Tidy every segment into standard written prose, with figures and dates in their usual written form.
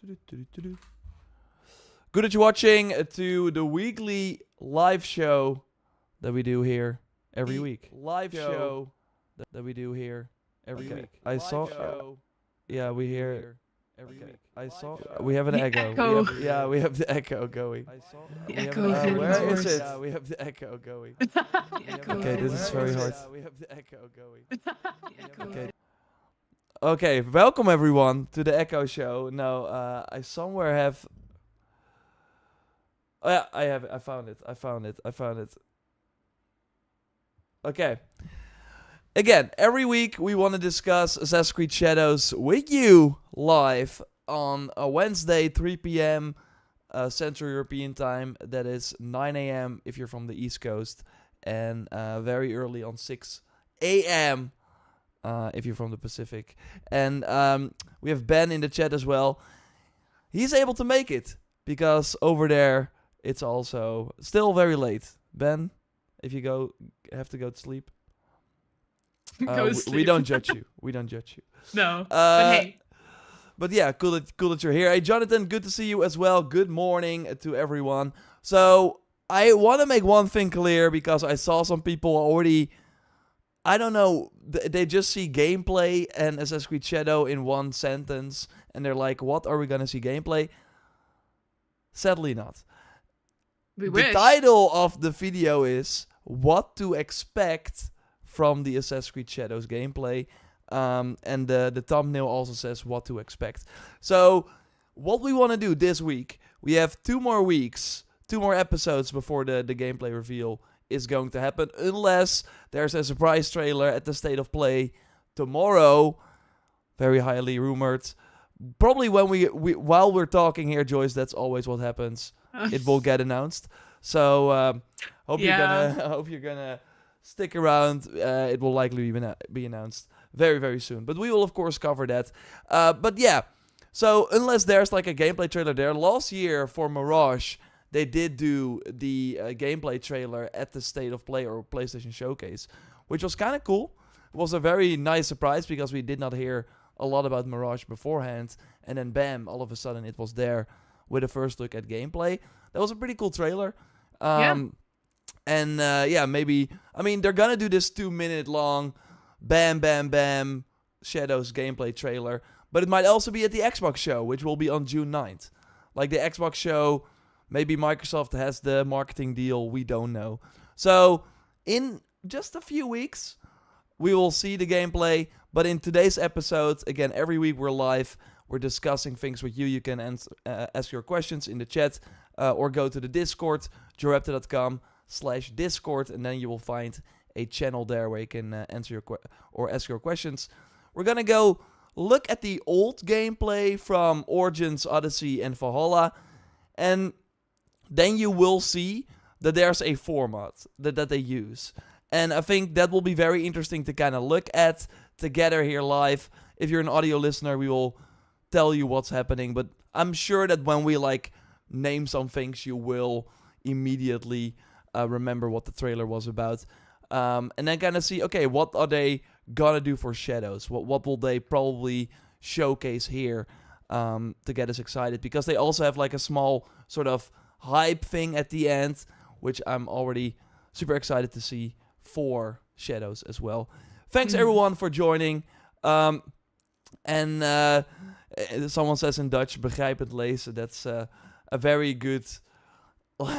Good that you're watching to the weekly live show that we do here every week. Live show that we do here every week. I saw. Yeah, we hear every week. I saw. We have an The echo. echo. We have the echo going. The We have echo is getting where worse. is it? We have the echo going. The echo Okay, this is very hard. worse. We have the echo going. The echo Okay. Okay, welcome everyone to the Echo Show. Now, I somewhere have. Oh yeah, I have it. I found it. Okay. Again, every week we want to discuss Assassin's Creed Shadows with you live on a Wednesday, 3 p.m. Central European time. That is 9 a.m. if you're from the East Coast, and very early on 6 a.m. If you're from the Pacific. And we have Ben in the chat as well. He's able to make it because over there it's also still very late. Ben, if you have to go to sleep. Go to sleep. We don't judge you. We don't judge you. No. But hey. But yeah, cool that you're here. Hey, Jonathan, good to see you as well. Good morning to everyone. So I want to make one thing clear because I saw some people already. I don't know. They just see gameplay and Assassin's Creed Shadow in one sentence, and they're like, "What are we gonna see gameplay?" Sadly, not. We The wish. title of the video is "What to Expect from the Assassin's Creed Shadows gameplay," and the thumbnail also says "What to Expect." So, what we want to do this week, we have 2 more weeks, 2 more episodes before the gameplay reveal is going to happen, unless there's a surprise trailer at the State of Play tomorrow, very highly rumored. Probably when we while we're talking here, Joyce, that's always what happens. It will get announced. So hope you're gonna stick around. It will likely be announced very, very soon. But we will of course cover that. But yeah, so unless there's like a gameplay trailer there, last year for Mirage, they did do the gameplay trailer at the State of Play or PlayStation Showcase, which was kind of cool. It was a very nice surprise because we did not hear a lot about Mirage beforehand. And then bam, all of a sudden it was there with a first look at gameplay. That was a pretty cool trailer. And maybe, I mean, they're going to do this 2-minute long bam, bam, bam Shadows gameplay trailer. But it might also be at the Xbox show, which will be on June 9th. Like the Xbox show. Maybe Microsoft has the marketing deal. We don't know. So, in just a few weeks, we will see the gameplay. But in today's episode, again, every week we're live. We're discussing things with you. You can ask your questions in the chat or go to the Discord, JorRaptor.com/Discord, and then you will find a channel there where you can answer or ask your questions. We're going to go look at the old gameplay from Origins, Odyssey, and Valhalla. And then you will see that there's a format that they use. And I think that will be very interesting to kind of look at together here live. If you're an audio listener, we will tell you what's happening. But I'm sure that when we like name some things, you will immediately remember what the trailer was about. And then kind of see, okay, what are they gonna do for Shadows? What will they probably showcase here to get us excited? Because they also have like a small sort of hype thing at the end, which I'm already super excited to see for Shadows as well. Thanks everyone for joining. Someone says in Dutch, begrijpend lezen. That's a very good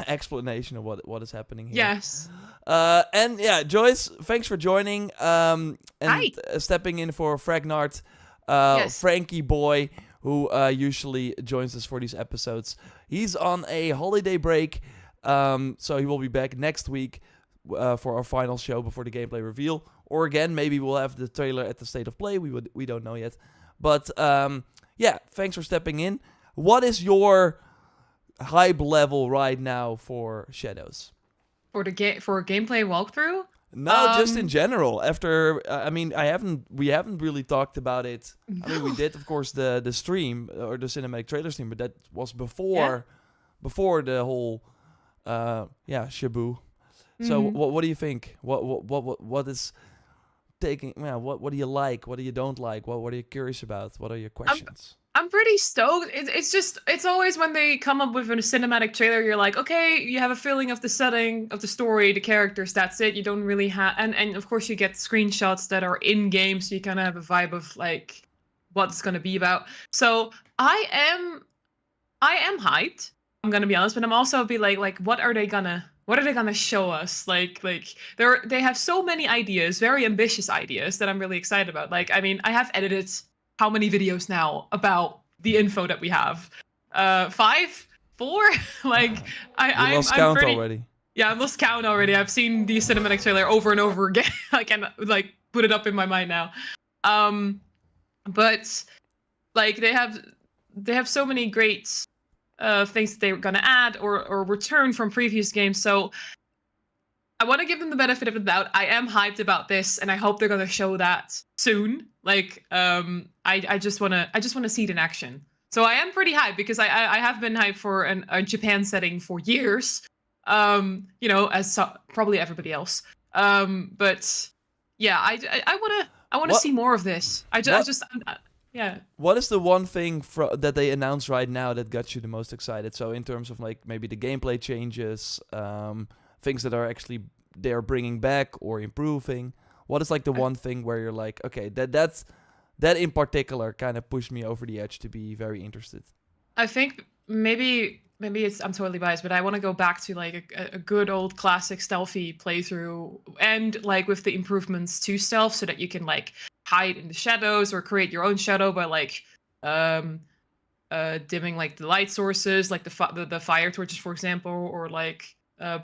explanation of what is happening here. Yes. And yeah, Joyce, thanks for joining. And Hi. Stepping in for Fragnart, Yes. Frankie boy, who usually joins us for these episodes. He's on a holiday break, so he will be back next week for our final show before the gameplay reveal. Or again, maybe we'll have the trailer at the State of Play. We don't know yet. But yeah, thanks for stepping in. What is your hype level right now for Shadows? For a gameplay walkthrough? No, just in general. After, we haven't really talked about it. I mean, we did, of course, the stream or the cinematic trailer stream, but that was before the whole, shaboo. So, what do you think? What is taking? What do you like? What do you don't like? What are you curious about? What are your questions? I'm pretty stoked. It's always when they come up with a cinematic trailer, you're like, okay, you have a feeling of the setting, of the story, the characters, that's it. You don't really have, and of course you get screenshots that are in game, so you kind of have a vibe of like what it's gonna be about. So I am hyped. I'm gonna be honest, but I'm also be like, what are they gonna show us? Like they have so many ideas, very ambitious ideas that I'm really excited about. Like, I mean, I have edited how many videos now about the info that we have? 5, 4? Like, You lost I'm count pretty. already. Yeah, I lost count already. I've seen the cinematic trailer over and over again. I can like put it up in my mind now. But like they have so many great things that they're gonna add or return from previous games. So I want to give them the benefit of the doubt. I am hyped about this, and I hope they're gonna show that soon. Like, I just wanna see it in action. So I am pretty hyped because I have been hyped for a Japan setting for years. You know, as probably everybody else. But yeah, I wanna What see more of this. what Yeah. what is the one thing that they announced right now that got you the most excited? So in terms of like maybe the gameplay changes, things that are actually they're bringing back or improving. What is like the one thing where you're like, okay, that in particular kind of pushed me over the edge to be very interested. I think maybe it's I'm totally biased, but I want to go back to like a good old classic stealthy playthrough, and like with the improvements to stealth, so that you can like hide in the shadows or create your own shadow by like um dimming like the light sources, like the fire torches, for example, or like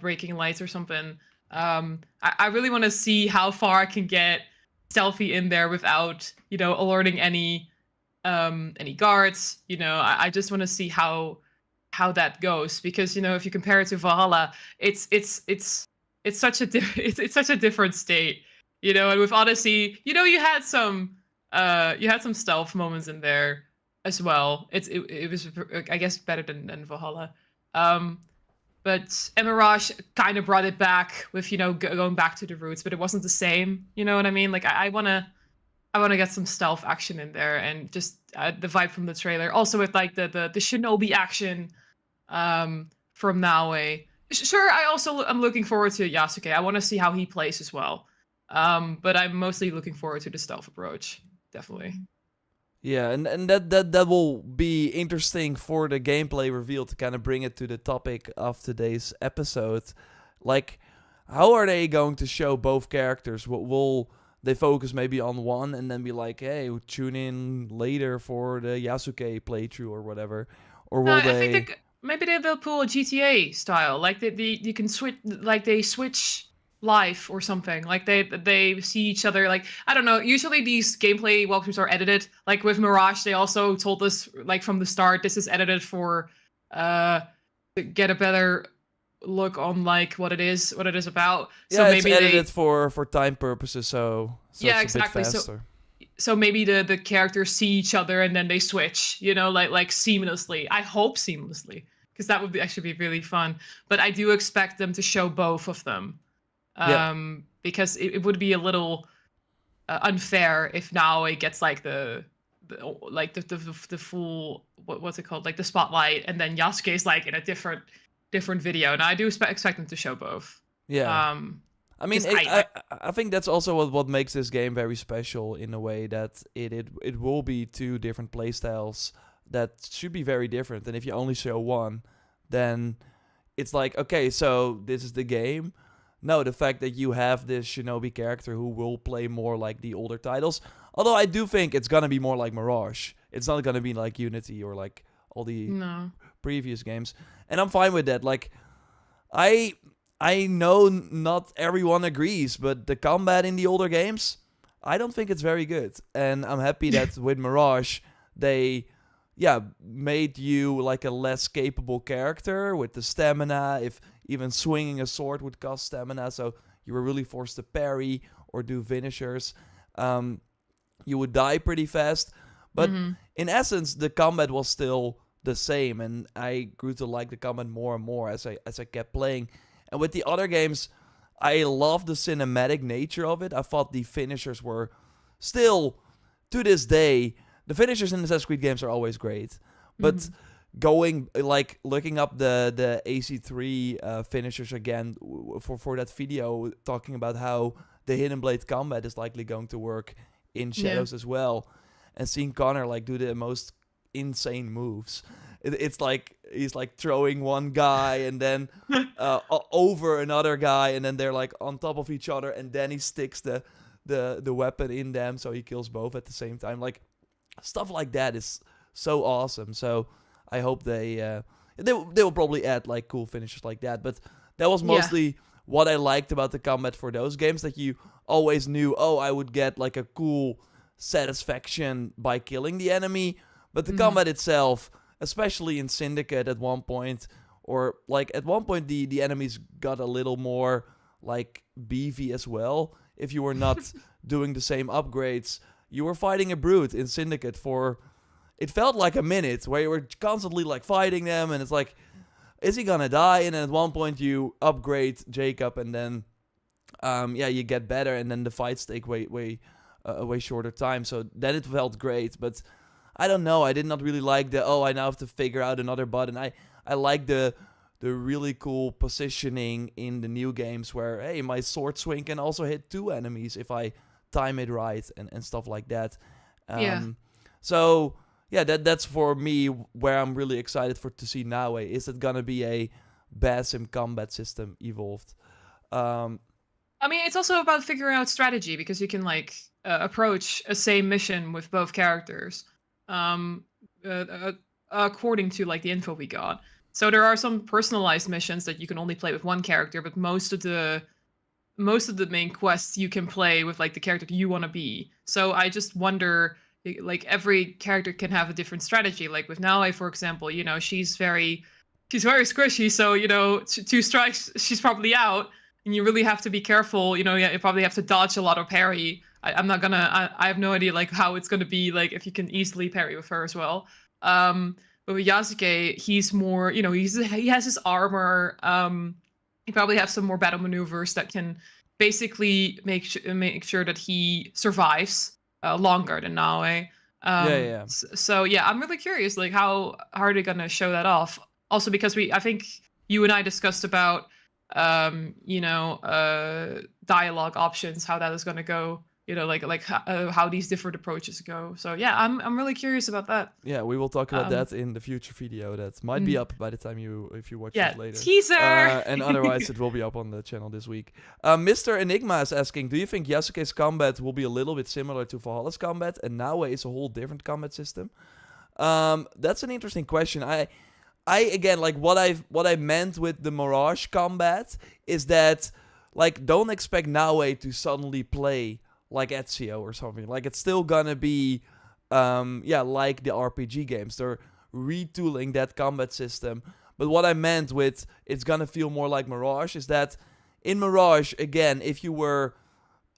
breaking lights or something. I really want to see how far I can get stealthy in there without, you know, alerting any guards. You know, I just want to see how that goes, because, you know, if you compare it to Valhalla, it's such a it's such a different state, you know. And with Odyssey, you know, you had some stealth moments in there as well. It was, I guess, better than Valhalla. But Mirage kind of brought it back with, you know, going back to the roots, but it wasn't the same. You know what I mean? Like, I wanna get some stealth action in there, and just the vibe from the trailer. Also with like the shinobi action from Naue. Sure, I'm looking forward to Yasuke. I want to see how he plays as well. But I'm mostly looking forward to the stealth approach. Definitely. Yeah, and that will be interesting for the gameplay reveal to kind of bring it to the topic of today's episode. Like, how are they going to show both characters? Will they focus maybe on one and then be like, hey, tune in later for the Yasuke playthrough or whatever? Or will I they... think maybe they'll pull a GTA style, like you can switch, like they switch life or something, like they see each other. Like, I don't know, usually these gameplay walkthroughs are edited. Like with Mirage, they also told us like from the start, this is edited for to get a better look on like what it is about. Yeah, So it's maybe edited for time purposes, so yeah, it's a bit exactly. faster. So maybe the characters see each other and then they switch, you know, like seamlessly. I hope seamlessly, because that would be actually be really fun. But I do expect them to show both of them. Because it would be a little unfair if now it gets like the full what's it called, like the spotlight, and then Yasuke is like in a different video. And I do expect them to show both. Yeah. I mean, I think that's also what makes this game very special, in a way that it will be two different playstyles that should be very different. And if you only show one, then it's like, okay, so this is the game. No, the fact that you have this shinobi character who will play more like the older titles. Although I do think it's gonna be more like Mirage. It's not gonna be like Unity or like all the previous games. And I'm fine with that. Like, I know not everyone agrees, but the combat in the older games, I don't think it's very good. And I'm happy that with Mirage, they, made you like a less capable character with the stamina. If even swinging a sword would cost stamina, so you were really forced to parry or do finishers. You would die pretty fast. But in essence, the combat was still the same, and I grew to like the combat more and more as I kept playing. And with the other games, I love the cinematic nature of it. I thought the finishers were still, to this day, the finishers in Assassin's Creed games are always great, but Mhm. looking up the AC3 finishers again for that video, talking about how the hidden blade combat is likely going to work in Yeah. Shadows as well, and seeing Connor like do the most insane moves. It's like he's like throwing one guy and then over another guy, and then they're like on top of each other, and then he sticks the weapon in them, so he kills both at the same time. Like stuff like that is so awesome. So I hope they will probably add like cool finishes like that. But that was Yeah. mostly what I liked about the combat for those games, that you always knew, oh, I would get like a cool satisfaction by killing the enemy. But the Mhm. combat itself, especially in Syndicate at one point, or like at one point the enemies got a little more like beefy as well. If you were not doing the same upgrades, you were fighting a brute in Syndicate for, it felt like a minute, where you were constantly like fighting them, and it's like, is he gonna die? And then at one point you upgrade Jacob, and then you get better, and then the fights take way shorter time. So then it felt great, but I don't know. I did not really like I now have to figure out another button. I like the really cool positioning in the new games where, hey, my sword swing can also hit 2 enemies if I time it right, and stuff like that. Yeah. So yeah, that's for me where I'm really excited to see Naue. Is it gonna be a Basim combat system evolved? I mean, it's also about figuring out strategy, because you can like approach a same mission with both characters, um, according to like the info we got. So there are some personalized missions that you can only play with one character, but most of the main quests you can play with like the character you want to be. So I just wonder, like every character can have a different strategy. Like with Naue, for example, she's very squishy. So 2 strikes, she's probably out, and you really have to be careful. You probably have to dodge a lot or parry. I'm not gonna. I have no idea like how it's gonna be like if you can easily parry with her as well. But with Yasuke, he's more. He has his armor. He probably has some more battle maneuvers that can basically make sure that he survives longer than Naue. Yeah. So yeah, I'm really curious, like how are they gonna show that off? Also, because I think you and I discussed about dialogue options, how that is gonna go. How these different approaches go. So yeah, I'm really curious about that. Yeah, we will talk about Um, that in the future video. That might be up by the time if you watch it later. Teaser. And otherwise, it will be up on the channel this week. Mr. Enigma is asking, do you think Yasuke's combat will be a little bit similar to Valhalla's combat, and Naue is a whole different combat system? That's an interesting question. I again, like what I meant with the Mirage combat is that, like, don't expect Naue to suddenly play like Ezio or something. Like, it's still gonna be like the RPG games. They're retooling that combat system. But what I meant with it's gonna feel more like Mirage is that in Mirage, again, if you were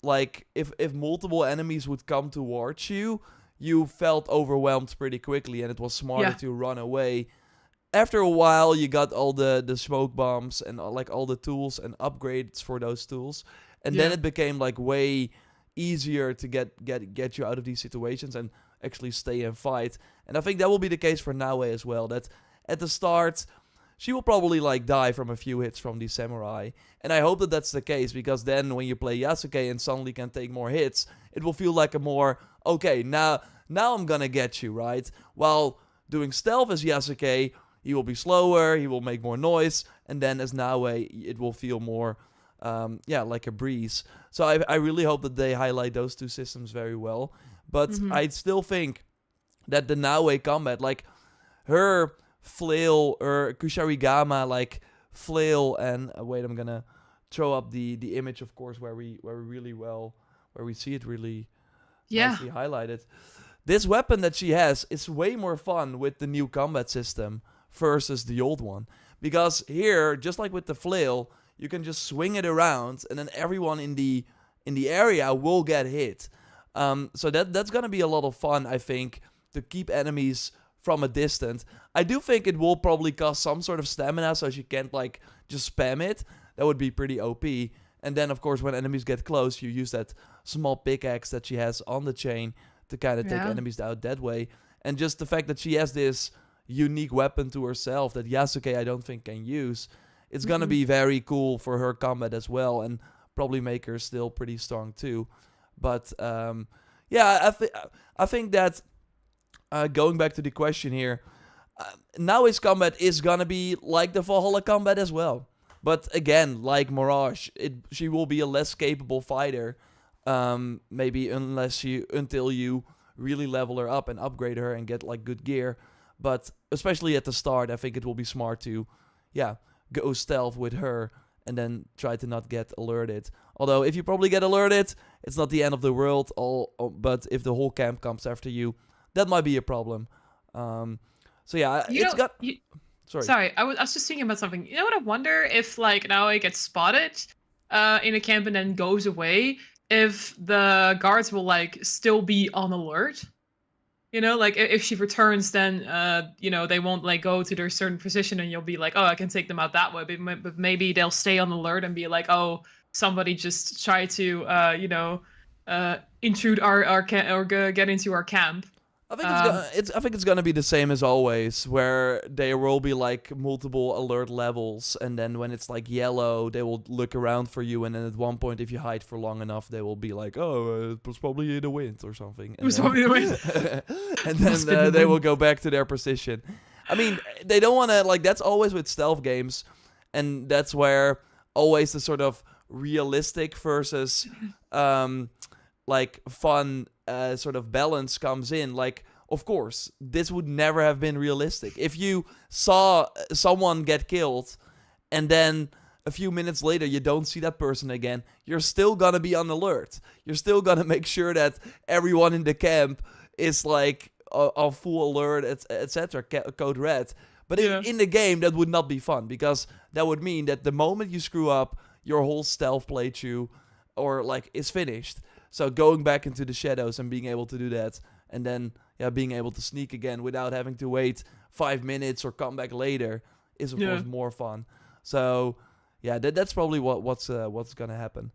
like, if multiple enemies would come towards you, you felt overwhelmed pretty quickly, and it was smarter to run away. After a while, you got all the smoke bombs and like all the tools and upgrades for those tools, and then it became like way easier to get you out of these situations and actually stay and fight. And I think that will be the case for Naue as well. That at the start, she will probably like die from a few hits from the samurai, and I hope that that's the case, because then when you play Yasuke and suddenly can take more hits, it will feel like a more, okay, now I'm gonna get you, right? While doing stealth as Yasuke, he will be slower, he will make more noise, and then as Naue, it will feel more like a breeze. So I really hope that they highlight those 2 systems very well. But I still think that the Naue combat, like her flail or Kusharigama like flail, and wait, I'm gonna throw up the image, of course, where we see it really nicely highlighted. This weapon that she has is way more fun with the new combat system versus the old one, because here, just like with the flail, you can just swing it around, and then everyone in the area will get hit. So that's gonna be a lot of fun, I think, to keep enemies from a distance. I do think it will probably cost some sort of stamina, so she can't like just spam it. That would be pretty OP. And then, of course, when enemies get close, you use that small pickaxe that she has on the chain to kind of take Yeah. enemies out that way. And just the fact that she has this unique weapon to herself that Yasuke I don't think can use, it's gonna Mhm. be very cool for her combat as well, and probably make her still pretty strong too. But yeah, I think that going back to the question here, now his combat is gonna be like the Valhalla combat as well. But again, like Mirage, she will be a less capable fighter. Maybe until you really level her up and upgrade her and get like good gear. But especially at the start, I think it will be smart to, yeah, go stealth with her and then try to not get alerted. Although if you probably get alerted, it's not the end of the world. But if the whole camp comes after you, that might be a problem. So yeah, You it's know, got. you, Sorry. sorry, I was just thinking about something. You know what? I wonder if like now I get spotted in a camp and then goes away, if the guards will like still be on alert. You know, like if she returns, then you know, they won't like go to their certain position, and you'll be like, oh, I can take them out that way. But maybe they'll stay on alert and be like, oh, somebody just tried to you know, intrude our camp or get into our camp. I think Um, I think it's gonna be the same as always, where there will be like multiple alert levels, and then when it's like yellow, they will look around for you, and then at one point, if you hide for long enough, they will be like, "Oh, it was probably in the wind or something." It was probably the wind. And Must then be the they will wind. go back to their position. I mean, they don't want to like. That's always with stealth games, and that's where always the sort of realistic versus like fun sort of balance comes in. Like, of course, this would never have been realistic if you saw someone get killed and then a few minutes later you don't see that person again. You're still gonna be on alert. You're still gonna make sure that everyone in the camp is like on full alert, etc. Code red. But Yeah. in the game, that would not be fun, because that would mean that the moment you screw up, your whole stealth playthrough or like is finished. So going back into the shadows and being able to do that, and then being able to sneak again without having to wait 5 minutes or come back later is of course more fun. So yeah, that's probably what's gonna happen.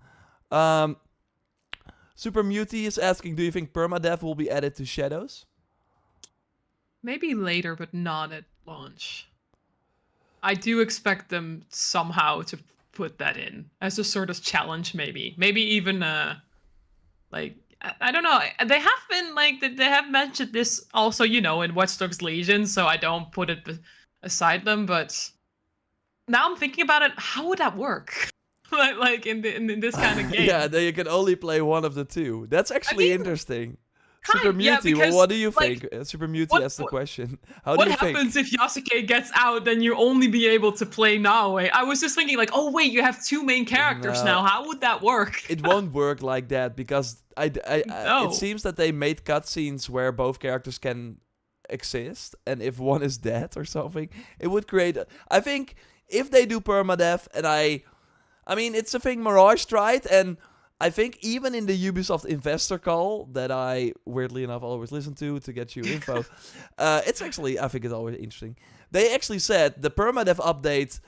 Super Mutie is asking, do you think permadeath will be added to shadows? Maybe later, but not at launch. I do expect them somehow to put that in as a sort of challenge, maybe. Maybe even like I don't know. They have been like they have mentioned this also, you know, in Watch Dogs Legion, so I don't put it aside them. But now I'm thinking about it. How would that work? like in this kind of game? Yeah, then you can only play one of the two. That's actually mean, interesting. Super yeah, Mutie, because, what do you like, think? Super Mutie what- asked the what- question. How do What you think? happens if Yasuke gets out? Then you only be able to play Naoe. I was just thinking, like, oh wait, you have two main characters No. now. How would that work? It won't work like that, because No. it seems that they made cutscenes where both characters can exist, and if one is dead or something, it would create. I think if they do permadeath, and I mean, it's a thing Mirage tried, and I think even in the Ubisoft investor call that I weirdly enough always listen to get you info, it's actually, I think it's always interesting. They actually said the permadeath update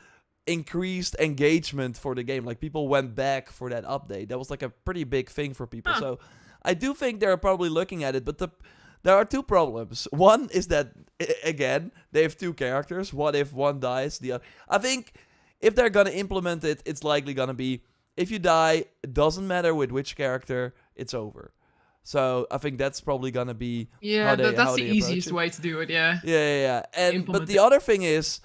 increased engagement for the game. Like, people went back for that update. That was like a pretty big thing for people. Huh. So I do think they're probably looking at it, but there are two problems. One is that, again, they have two characters. What if one dies? The other. I think if they're gonna implement it, it's likely gonna be, if you die, it doesn't matter with which character, it's over. So I think that's probably gonna be Yeah, that's that's the easiest way to do it. Yeah. Yeah. And but Implement the it. other thing is,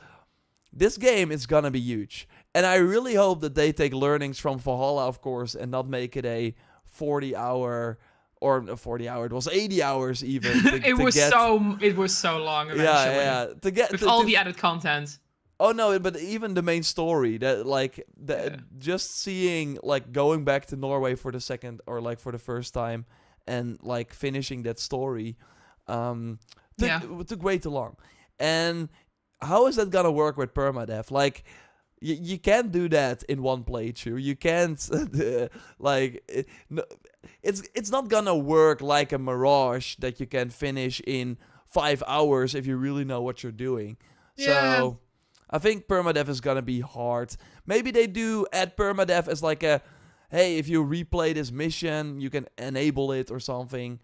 this game is gonna be huge, and I really hope that they take learnings from Valhalla, of course, and not make it a 40-hour or a 40-hour. It was 80 hours even. It was so long eventually. Yeah. To get With to, all to- the added content. Oh no, but even the main story, that like just seeing, like, going back to Norway for the second, or like for the first time, and like finishing that story, took way too long. And how is that gonna work with permadeath? Like, you can't do that in one playthrough. You can't it's not gonna work like a Mirage that you can finish in 5 hours if you really know what you're doing. Yeah. So I think permadeath is gonna be hard. Maybe they do add permadeath as like a, hey, if you replay this mission, you can enable it or something.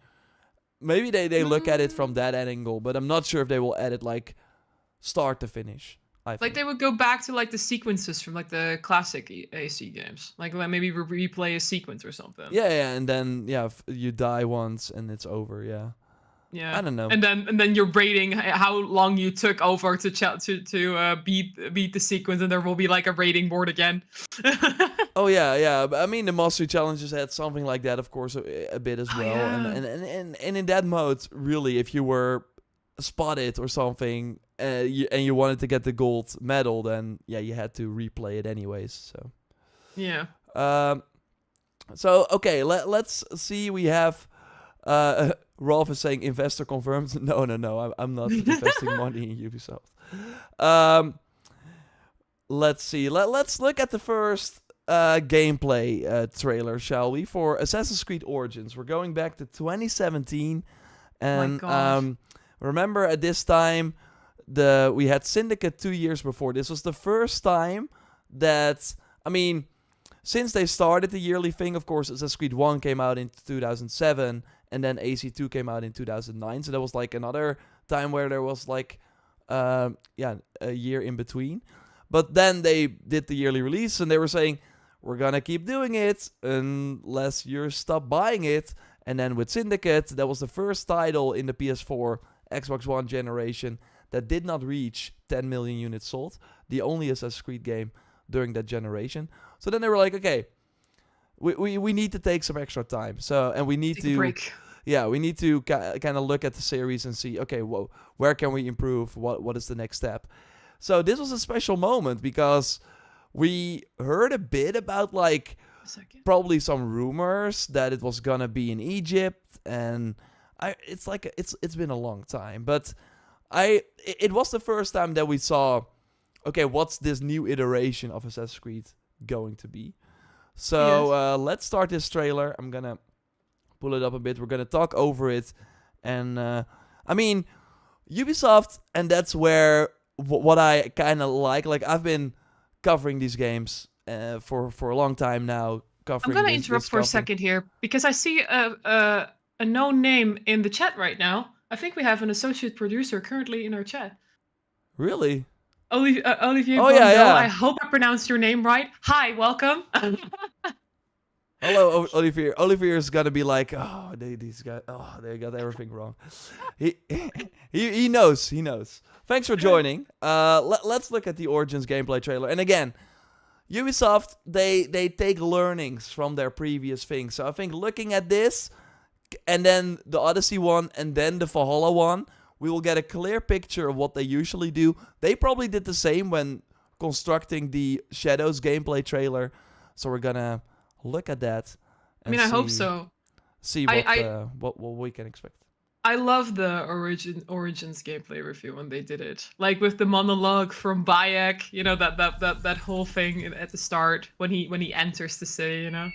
maybe they look at it from that angle, but I'm not sure if they will add it like start to finish. I think. Like they would go back to like the sequences from like the classic AC games, like maybe replay a sequence or something. Yeah, and then you die once and it's over. Yeah. Yeah, I don't know. And then you're rating how long you took over to beat the sequence, and there will be like a rating board again. Oh yeah. But I mean, the mastery challenges had something like that, of course, a bit as well. Yeah. And in that mode, really, if you were spotted or something, and you wanted to get the gold medal, then you had to replay it anyways. So yeah. So okay, let's see. We have. Rolf is saying investor confirmed. No, I'm not investing money in Ubisoft. Let's see. Let's look at the first gameplay trailer, shall we? For Assassin's Creed Origins. We're going back to 2017, and remember at this time we had Syndicate 2 years before. This was the first time that since they started the yearly thing, of course, Assassin's Creed 1 came out in 2007. And then AC2 came out in 2009. So that was like another time where there was like, a year in between. But then they did the yearly release and they were saying, we're going to keep doing it unless you stop buying it. And then with Syndicate, that was the first title in the PS4, Xbox One generation that did not reach 10 million units sold. The only Assassin's Creed game during that generation. So then they were like, okay, we need to take some extra time. So, and we need to break. Yeah, we need to kind of look at the series and see, okay, where can we improve? What is the next step? So this was a special moment because we heard a bit about like probably some rumors that it was gonna be in Egypt, and it's been a long time, but it was the first time that we saw, okay, what's this new iteration of Assassin's Creed going to be? So let's start this trailer. I'm gonna pull it up a bit. We're gonna talk over it, and Ubisoft, and that's where what I kind of like. Like I've been covering these games for a long time now. I'm gonna interrupt for a second here because I see a known name in the chat right now. I think we have an associate producer currently in our chat. Really? Olivier. Oh yeah. I hope I pronounced your name right. Hi, welcome. Hello, Olivier. Olivier is gonna be like, these guys, they got everything wrong. He knows. Thanks for joining. Let's look at the Origins gameplay trailer. And again, Ubisoft, they take learnings from their previous things. So I think looking at this, and then the Odyssey one, and then the Valhalla one, we will get a clear picture of what they usually do. They probably did the same when constructing the Shadows gameplay trailer. So we're gonna look at that. I hope so. See what we can expect. I love the Origins gameplay review when they did it, like with the monologue from Bayek. You know that whole thing at the start when he enters the city. You know.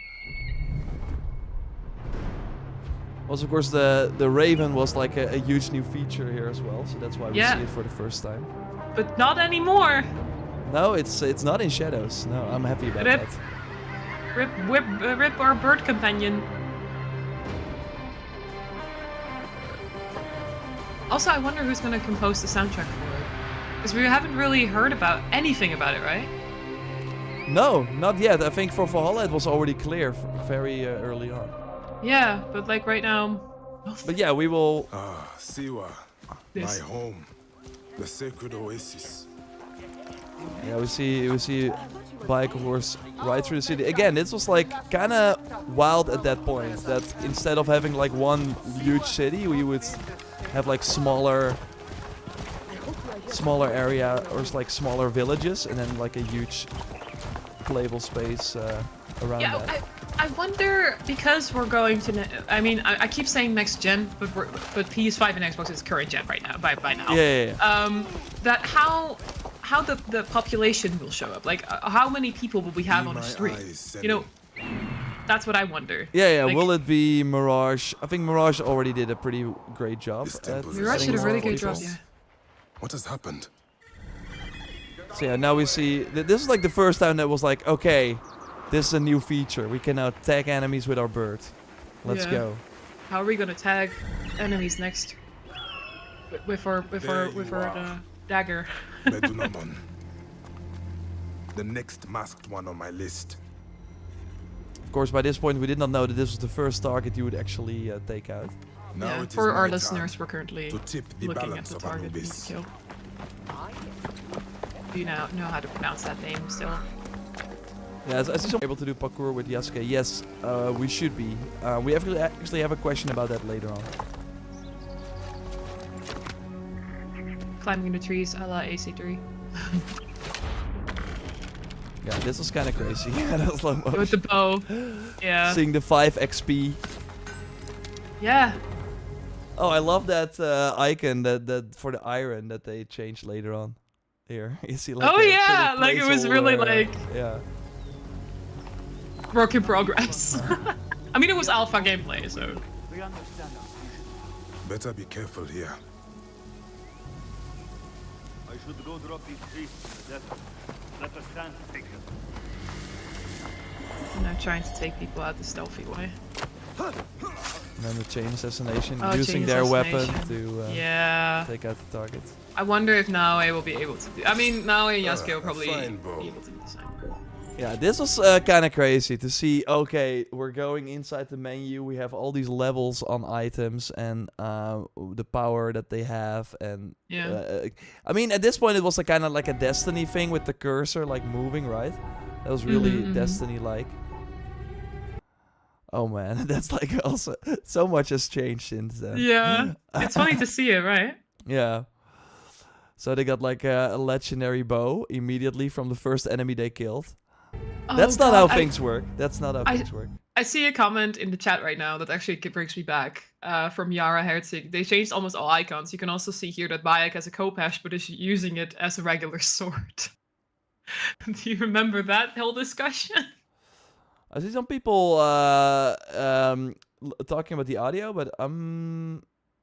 Also, of course, the Raven was like a huge new feature here as well, so that's why we see it for the first time. But not anymore. No, it's not in Shadows. No, I'm happy about that. Rip our bird companion. Also, I wonder who's going to compose the soundtrack for it, because we haven't really heard about anything about it, right? No, not yet. I think for Valhalla it was already clear very early on. Yeah, but like right now. But yeah, we will. Siwa, my home, the sacred oasis. Yeah, we see bike horse right through the city. Again, this was like kind of wild at that point. That instead of having like one huge city, we would have like smaller area or like smaller villages, and then like a huge playable space around that. I wonder, because we're going to. I keep saying next gen, but PS5 and Xbox is current gen right now. By now. Yeah. That how the population will show up. Like how many people will we have on the street? You know, that's what I wonder. Yeah. Like, will it be Mirage? I think Mirage already did a pretty great job. Mirage did a really good job. Yeah. What has happened? So yeah, now we see. This is like the first time that was like, okay, this is a new feature. We can now tag enemies with our bird. Let's go. How are we gonna tag? enemies next. With her dagger. Medunamon. The next masked one on my list. Of course, by this point, we did not know that this was the first target you would actually take out. Now Yeah, it is for our my listeners, turn we're currently to tip the looking at balance the of target we need to Anubis. kill. Do you know how to pronounce that name still? Yeah, I see some able to do parkour with Yasuke. Yes, we should be. We actually have a question about that later on. Climbing the trees a la AC3. Yeah, this was kind of crazy. Yeah, that was slow motion. With the bow. Yeah. Seeing the 5 XP. Yeah. Oh, I love that icon that for the iron that they changed later on. Here, you see like. Oh a yeah, little like it was really placeholder, like Yeah. work in progress. I mean, it was alpha gameplay, so. We understand our fusion. Better be careful here. I should go drop these priests in the desert. Let us stand to take them. You know, trying to take people out the stealthy way. And then the chain assassination, Oh, using chain their weapon assassination. to Yeah. take out the target. I wonder if Naoe will be able to do. I mean, Naoe and Yasuke will probably fine bow. be able to do the same. Yeah, this was kind of crazy to see. Okay, we're going inside the menu. We have all these levels on items and the power that they have. And Yeah. I mean, at this point, it was a kind of like a Destiny thing with the cursor like moving, right? That was really Mhm, mhm. Destiny-like. Oh man, that's like also so much has changed since then. Yeah. It's funny to see it, right? Yeah. So they got like a legendary bow immediately from the first enemy they killed. That's Oh, not how God, things work. That's not how things work. I see a comment in the chat right now that actually brings me back from Yara Herzig. They changed almost all icons. You can also see here that Bayek has a Kopesh, but is using it as a regular sword. Do you remember that whole discussion? I see some people talking about the audio, but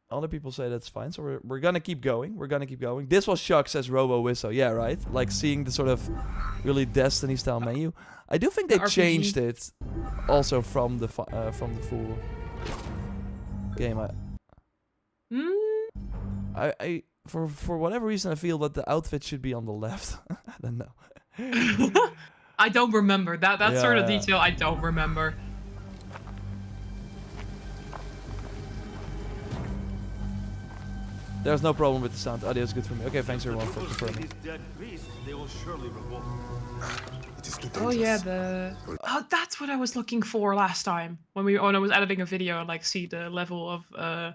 other people say that's fine. So we're gonna keep going. We're gonna keep going. This was shock, says Robo Wisso. Yeah, right. Like seeing the sort of really Destiny style menu. I do think they The RPG. changed it also from the full game. I for whatever reason I feel that the outfit should be on the left. I don't know. I don't remember. That sort of Yeah. detail I don't remember. There's no problem with the sound. Audio is good for me. Okay, thanks everyone for confirming. These dead priests, they will surely revolt. It is too Oh dangerous. yeah, that's what I was looking for last time when I was editing a video and like see the level of the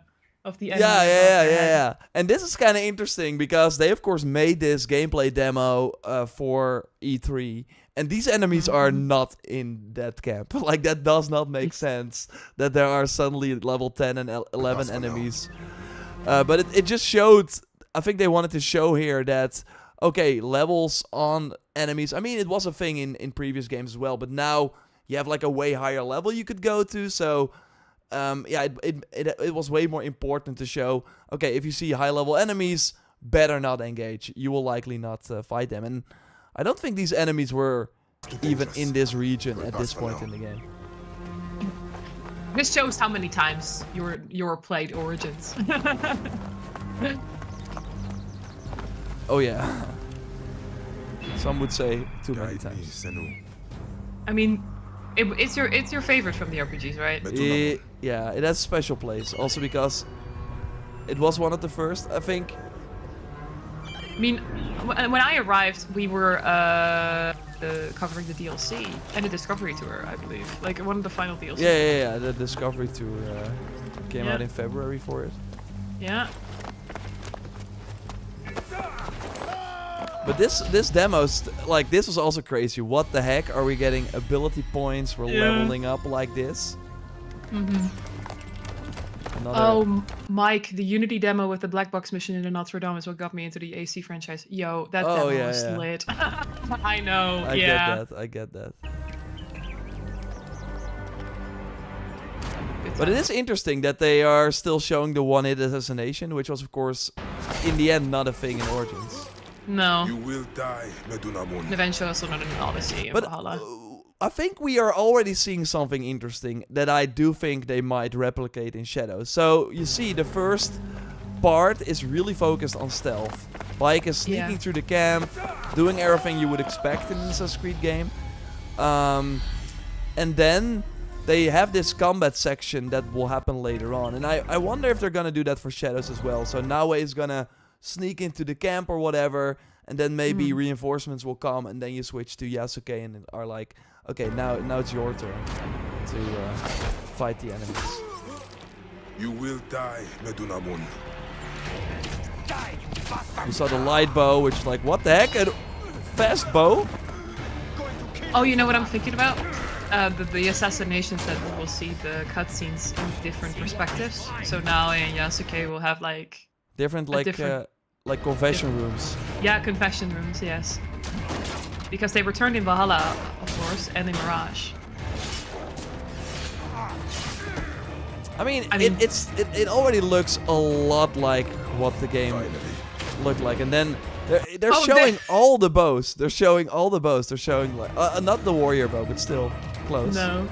enemy. Yeah. And this is kind of interesting because they of course made this gameplay demo for E3, and these enemies are not in that camp. Like that does not make sense that there are suddenly level 10 and 11 That's for now. enemies. But it just showed. I think they wanted to show here that okay, levels on enemies. I mean, it was a thing in previous games as well, but now you have like a way higher level you could go to. So yeah, it was way more important to show, okay, if you see high level enemies, better not engage. You will likely not fight them. And I don't think these enemies were even in this region at this point in the game. This shows how many times you're played Origins. Oh yeah. Some would say too many Guide me, times. Senu. I mean, it's your favorite from the RPGs, right? Yeah, it has a special place. Also because it was one of the first, I think. I mean, when I arrived, we were covering the DLC and the Discovery Tour, I believe. Like one of the final DLCs. Yeah. The Discovery Tour came Yeah. out in February for it. Yeah. But this demo, like this was also crazy. What the heck? Are we getting ability points? We're Yeah. leveling up like this. Another, Oh, Mike, the Unity demo with the black box mission in the Notre Dame is what got me into the AC franchise. Yo, that Oh, demo yeah, was yeah. lit. I know. I yeah. get that. Good But it times. is interesting that they are still showing the one-hit assassination, which was of course, in the end, not a thing in Origins. No. You will die, Medunamon. Eventually also not in Odyssey and But Valhalla. I think we are already seeing something interesting that I do think they might replicate in Shadows. So you see, the first part is really focused on stealth. Bayek is sneaking through the camp, doing everything you would expect in an Assassin's Creed game. And then they have this combat section that will happen later on. And I wonder if they're gonna do that for Shadows as well. So Naue is gonna sneak into the camp or whatever, and then maybe reinforcements will come, and then you switch to Yasuke and are like, okay, now it's your turn to fight the enemies. You will die, Medunamun. We saw the light bow, which is like, what the heck? A fast bow? Oh, you know what I'm thinking about? The assassinations that we will see the cutscenes in different perspectives. So now in Yasuke we'll have like Different, like confession rooms. yeah, confession rooms, yes. Because they returned in Valhalla, of course, and in Mirage. I mean, it already looks a lot like what the game looked like, and then they're showing all the bows. They're showing all the bows. They're showing like not the warrior bow, but still close. No.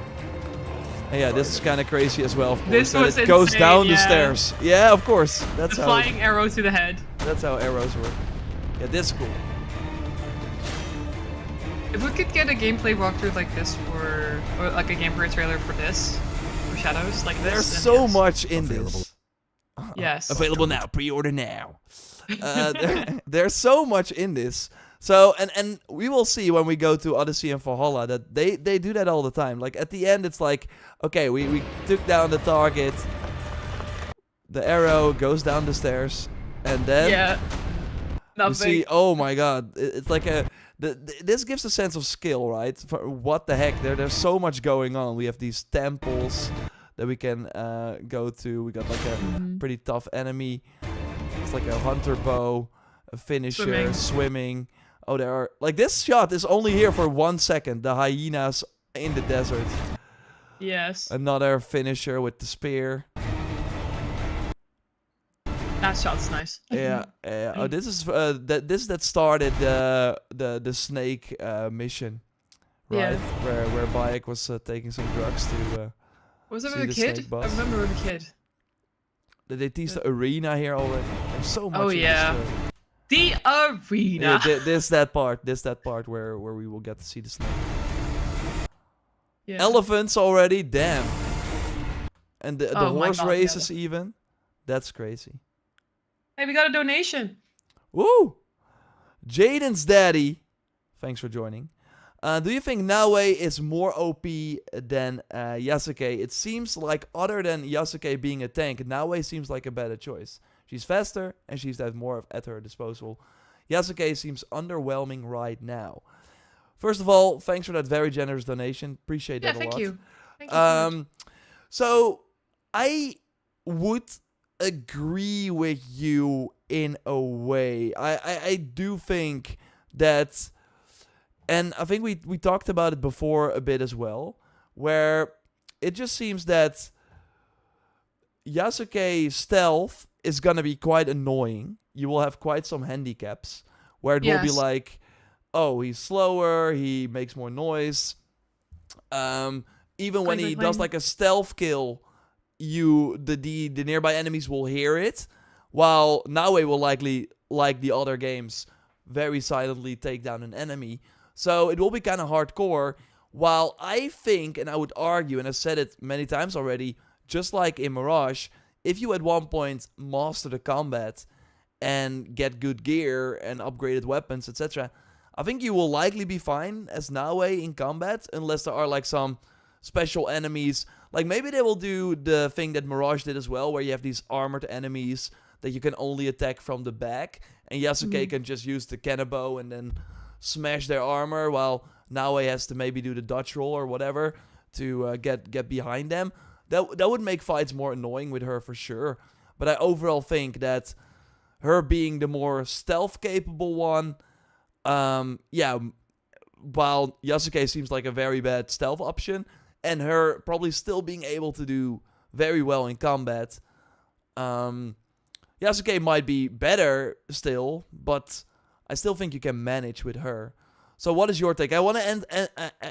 And yeah, this is kind of crazy as well. Of course, This was it goes insane, down the yeah. stairs. Yeah, of course. That's The how. flying arrow to the head. That's how arrows work. Yeah, this is cool. If we could get a gameplay walkthrough like this or like a gameplay trailer for this, for Shadows, like this. There's then so yes. much in this. Yes. Available now. Pre-order now. There's so much in this. So, and we will see when we go to Odyssey and Valhalla that they do that all the time. Like, at the end, it's like, okay, we took down the target. The arrow goes down the stairs. And then Yeah. you Nothing. see, oh my god. It's like this gives a sense of skill, right? For what the heck? There's so much going on. We have these temples that we can go to. We got like a pretty tough enemy. It's like a hunter bow, a finisher, swimming. Oh, there are... Like, this shot is only here for 1 second. The hyenas in the desert. Yes. Another finisher with the spear. That shot's nice. Yeah. Oh, this is that started the snake mission, right? Yeah. Where Bayek was taking some drugs to. Was it see with a the kid? snake boss. I remember with a kid. Did they tease the arena here already? There's so much. Oh, in this yeah. story. The arena. Yeah, this that part where we will get to see the snake. Yeah. Elephants already, damn. And the Oh my horse God, yeah, races even. That's crazy. Hey, we got a donation. Woo! Jaden's daddy. Thanks for joining. Do you think Naue is more OP than Yasuke? It seems like other than Yasuke being a tank, Naue seems like a better choice. She's faster and she's had more at her disposal. Yasuke seems underwhelming right now. First of all, thanks for that very generous donation. Appreciate that a lot. Thank you. Thank you so much. So I would agree with you in a way. I do think that, and I think we talked about it before a bit as well, where it just seems that Yasuke's stealth is gonna be quite annoying. You will have quite some handicaps where it will be like, oh, he's slower, he makes more noise. Even when he does like a stealth kill, the nearby enemies will hear it, while Naue will likely, like the other games, very silently take down an enemy. So it will be kind of hardcore. While I think, and I would argue, and I said it many times already, just like in Mirage, if you at one point master the combat and get good gear and upgraded weapons, etc., I think you will likely be fine as Naue in combat, unless there are like some special enemies. Like maybe they will do the thing that Mirage did as well, where you have these armored enemies that you can only attack from the back, and Yasuke can just use the cannonbow and then smash their armor, while Naue has to maybe do the dodge roll or whatever to get behind them. That would make fights more annoying with her for sure. But I overall think that her being the more stealth capable one, while Yasuke seems like a very bad stealth option, and her probably still being able to do very well in combat, Yasuke might be better still, but I still think you can manage with her. So what is your take? I want to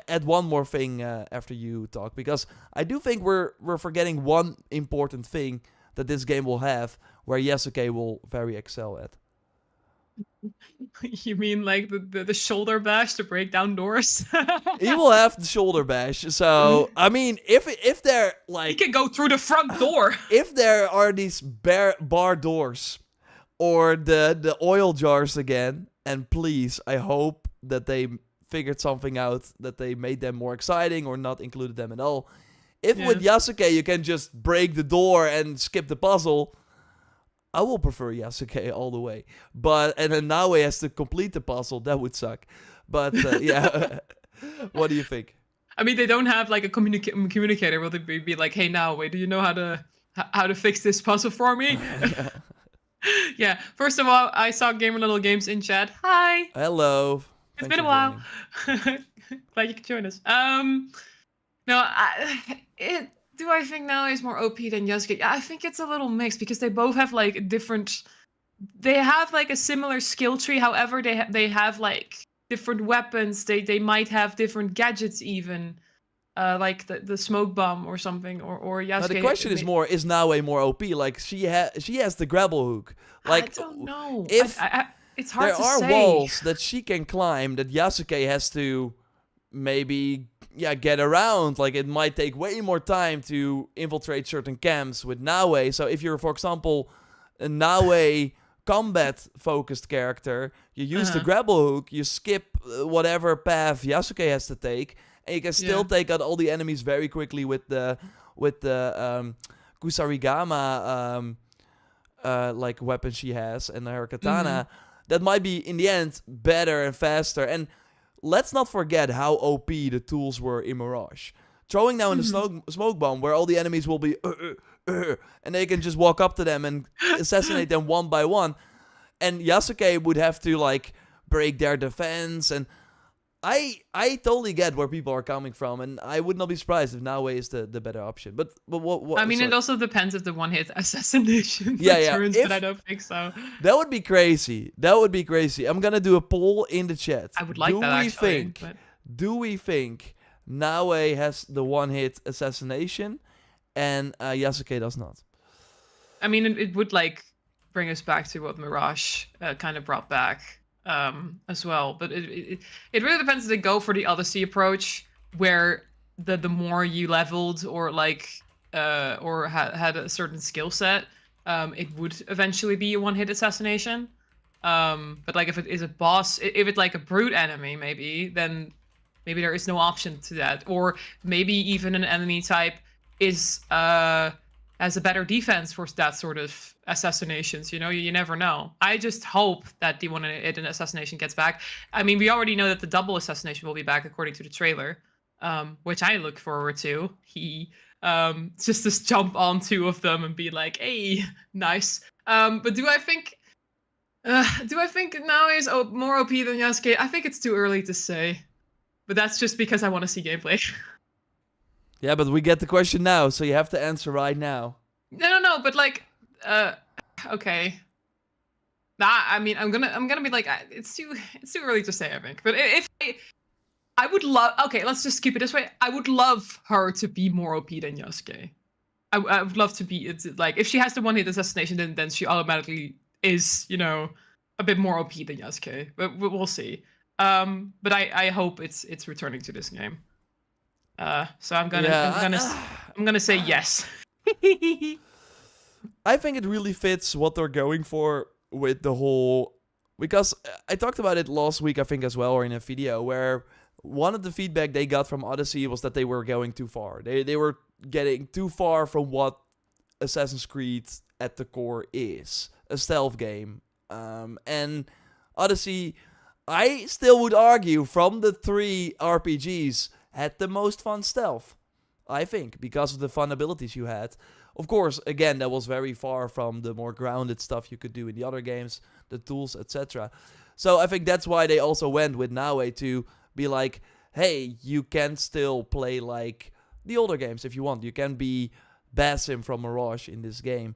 add one more thing after you talk, because I do think we're forgetting one important thing that this game will have, where Yasuke will very excel at. You mean like the shoulder bash to break down doors? He will have the shoulder bash. So I mean, if they're He like, can go through the front door. if there are these bar doors or the oil jars again, and please, I hope that they figured something out, that they made them more exciting or not included them at all. If with Yasuke you can just break the door and skip the puzzle, I will prefer Yasuke all the way. And then Naue has to complete the puzzle. That would suck. But yeah, what do you think? I mean, they don't have like a communicator. Will they be like, "Hey, now, wait, do you know how to fix this puzzle for me?" Yeah. First of all, I saw Gamer Little Games in chat. Hi. Hello. It's Thanks been a for while. joining. Glad you could join us. No, do I think now is more OP than Yasuke? Yeah, I think it's a little mixed because they both have like different. They have like a similar skill tree. However, they have like different weapons. They might have different gadgets even, like the smoke bomb or something. Or Yasuke. Now the question is more: is Naue more OP? Like she has the grapple hook. Like I don't know. If it's hard there to are say. walls that she can climb, that Yasuke has to maybe get around. Like it might take way more time to infiltrate certain camps with Naue. So if you're, for example, a Naue combat focused character, you use the grapple hook, you skip whatever path Yasuke has to take, and you can still take out all the enemies very quickly with the Kusarigama like weapon she has and her katana. That might be in the end better and faster. And let's not forget how OP the tools were in Mirage. Throwing down the smoke bomb where all the enemies will be and they can just walk up to them and assassinate them one by one. And Yasuke would have to like break their defense. And I totally get where people are coming from, and I would not be surprised if Naue is the better option. But what I mean, it also depends if the one-hit assassination returns, but I don't think so. That would be crazy. I'm gonna do a poll in the chat. I would like that actually. Do we think Naue has the one-hit assassination and Yasuke does not? I mean, it would like bring us back to what Mirage kind of brought back as well. But it really depends if they go for the Odyssey approach, where the more you leveled or like or had a certain skill set, it would eventually be a one-hit assassination. But like if it is a boss, if it's like a brute enemy, then maybe there is no option to that. Or maybe even an enemy type is has a better defense for that sort of assassinations. You know, you never know. I just hope that the one-hit assassination gets back. I mean, we already know that the double assassination will be back according to the trailer, which I look forward to. Just to jump on two of them and be like, hey, nice. But do I think now is more OP than Yasuke? I think it's too early to say. But that's just because I want to see gameplay. Yeah, but we get the question now, so you have to answer right now. No, but like, okay. Nah, I mean, I'm gonna be like, it's too early to say, I think. But if I would love, okay, let's just keep it this way. I would love her to be more OP than Yasuke. I would love to be, it's like, if she has the one-hit assassination, then she automatically is, you know, a bit more OP than Yasuke. But we'll see. But I hope it's returning to this game. So I'm gonna say yes. I think it really fits what they're going for with the whole, because I talked about it last week, I think, as well, or in a video, where one of the feedback they got from Odyssey was that they were going too far. They were getting too far from what Assassin's Creed at the core is, a stealth game. And Odyssey, I still would argue, from the 3 RPGs, had the most fun stealth, I think, because of the fun abilities you had. Of course, again, that was very far from the more grounded stuff you could do in the other games, the tools, etc. So I think that's why they also went with Naue to be like, hey, you can still play like the older games if you want. You can be Basim from Mirage in this game,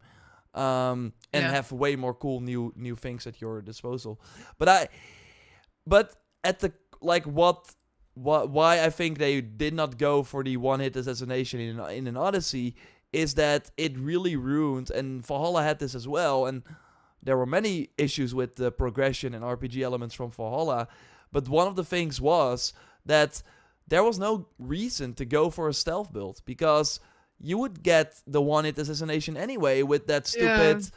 and have way more cool new things at your disposal. But at the like why I think they did not go for the one-hit assassination in an Odyssey is that it really ruined, and Valhalla had this as well, and there were many issues with the progression and RPG elements from Valhalla, but one of the things was that there was no reason to go for a stealth build, because you would get the one-hit assassination anyway with that stupid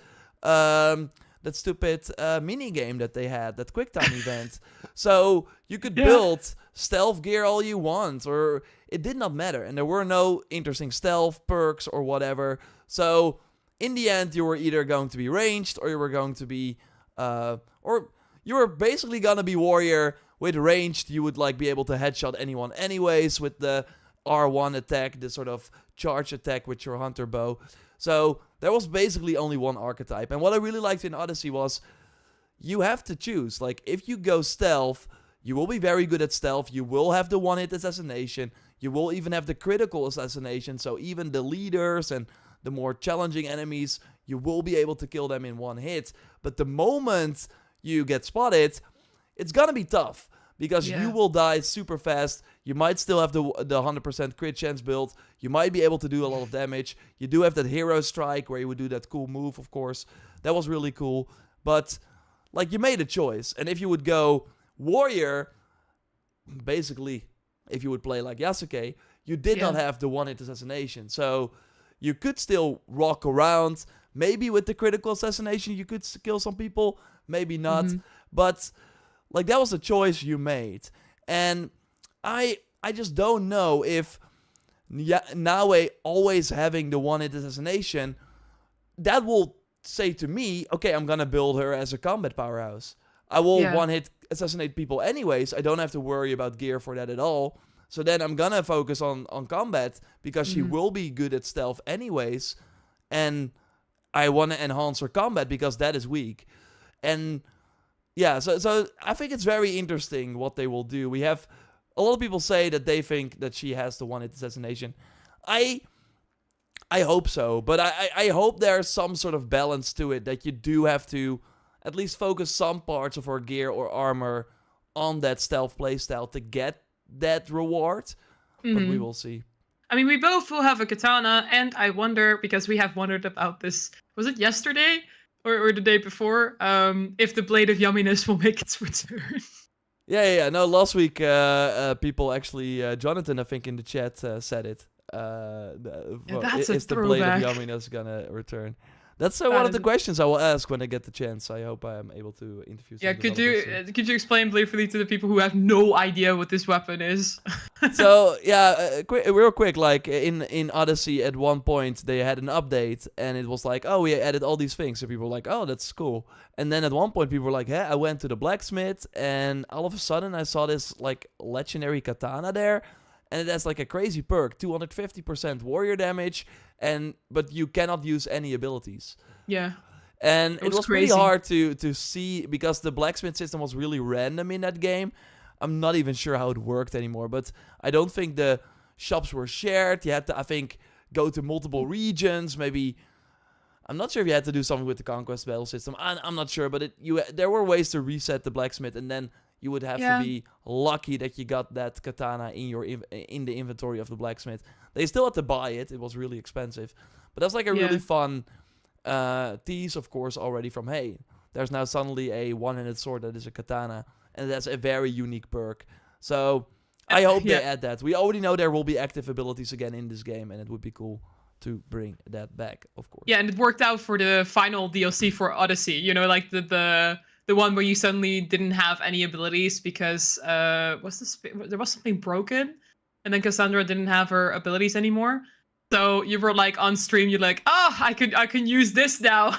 mini game that they had, that QuickTime event. So you could build stealth gear all you want, or it did not matter, and there were no interesting stealth perks or whatever. So in the end, you were either going to be ranged, or you were going to be, or you were basically gonna be warrior. With ranged, you would like be able to headshot anyone anyways with the R1 attack, the sort of charge attack with your hunter bow. So there was basically only one archetype. And what I really liked in Odyssey was you have to choose. Like, if you go stealth, you will be very good at stealth. You will have the one-hit assassination. You will even have the critical assassination. So even the leaders and the more challenging enemies, you will be able to kill them in one hit. But the moment you get spotted, it's gonna be tough, because you will die super fast. You might still have the 100% crit chance build. You might be able to do a lot of damage. You do have that hero strike where you would do that cool move, of course. That was really cool. But, like, you made a choice. And if you would go warrior, basically, if you would play like Yasuke, you did not have the one-hit assassination. So you could still rock around. Maybe with the critical assassination you could kill some people. Maybe not. But, like, that was a choice you made. And I just don't know if Naue always having the one-hit assassination, that will say to me, okay, I'm gonna build her as a combat powerhouse. I will one-hit assassinate people anyways. I don't have to worry about gear for that at all. So then I'm gonna focus on combat, because she will be good at stealth anyways. And I want to enhance her combat because that is weak. And yeah, so I think it's very interesting what they will do. We have a lot of people say that they think that she has the one-hit assassination. I hope so, but I hope there's some sort of balance to it, that you do have to at least focus some parts of her gear or armor on that stealth playstyle to get that reward. But we will see. I mean, we both will have a katana, and I wonder, because we have wondered about this, was it yesterday? Or the day before, if the Blade of Yumminess will make its return. Yeah. No, last week, people actually, Jonathan, I think, in the chat said it. That's is a the Blade of throwback. Yumminess gonna return? That's one of the questions I will ask when I get the chance. I hope I am able to interview some developers soon. Could you explain briefly to the people who have no idea what this weapon is? So yeah, real quick, like in Odyssey, at one point they had an update, and it was like, oh, we added all these things, so people were like, oh, that's cool. And then at one point people were like, hey, I went to the blacksmith, and all of a sudden I saw this like legendary katana there, and it has like a crazy perk, 250% warrior damage, but you cannot use any abilities. Yeah. And it was pretty crazy. hard to see, because the blacksmith system was really random in that game. I'm not even sure how it worked anymore, but I don't think the shops were shared. You had to, I think, go to multiple regions. Maybe, I'm not sure if you had to do something with the conquest battle system. I'm not sure, but there were ways to reset the blacksmith, and then you would have to be lucky that you got that katana in the inventory of the blacksmith. They still had to buy it. It was really expensive. But that's like a really fun tease, of course, already from, hey, there's now suddenly a one-handed sword that is a katana, and that's a very unique perk. So I hope they add that. We already know there will be active abilities again in this game, and it would be cool to bring that back, of course. Yeah, and it worked out for the final DLC for Odyssey. You know, like the one where you suddenly didn't have any abilities because there was something broken, and then Cassandra didn't have her abilities anymore. So you were like on stream, you're like, I can use this now.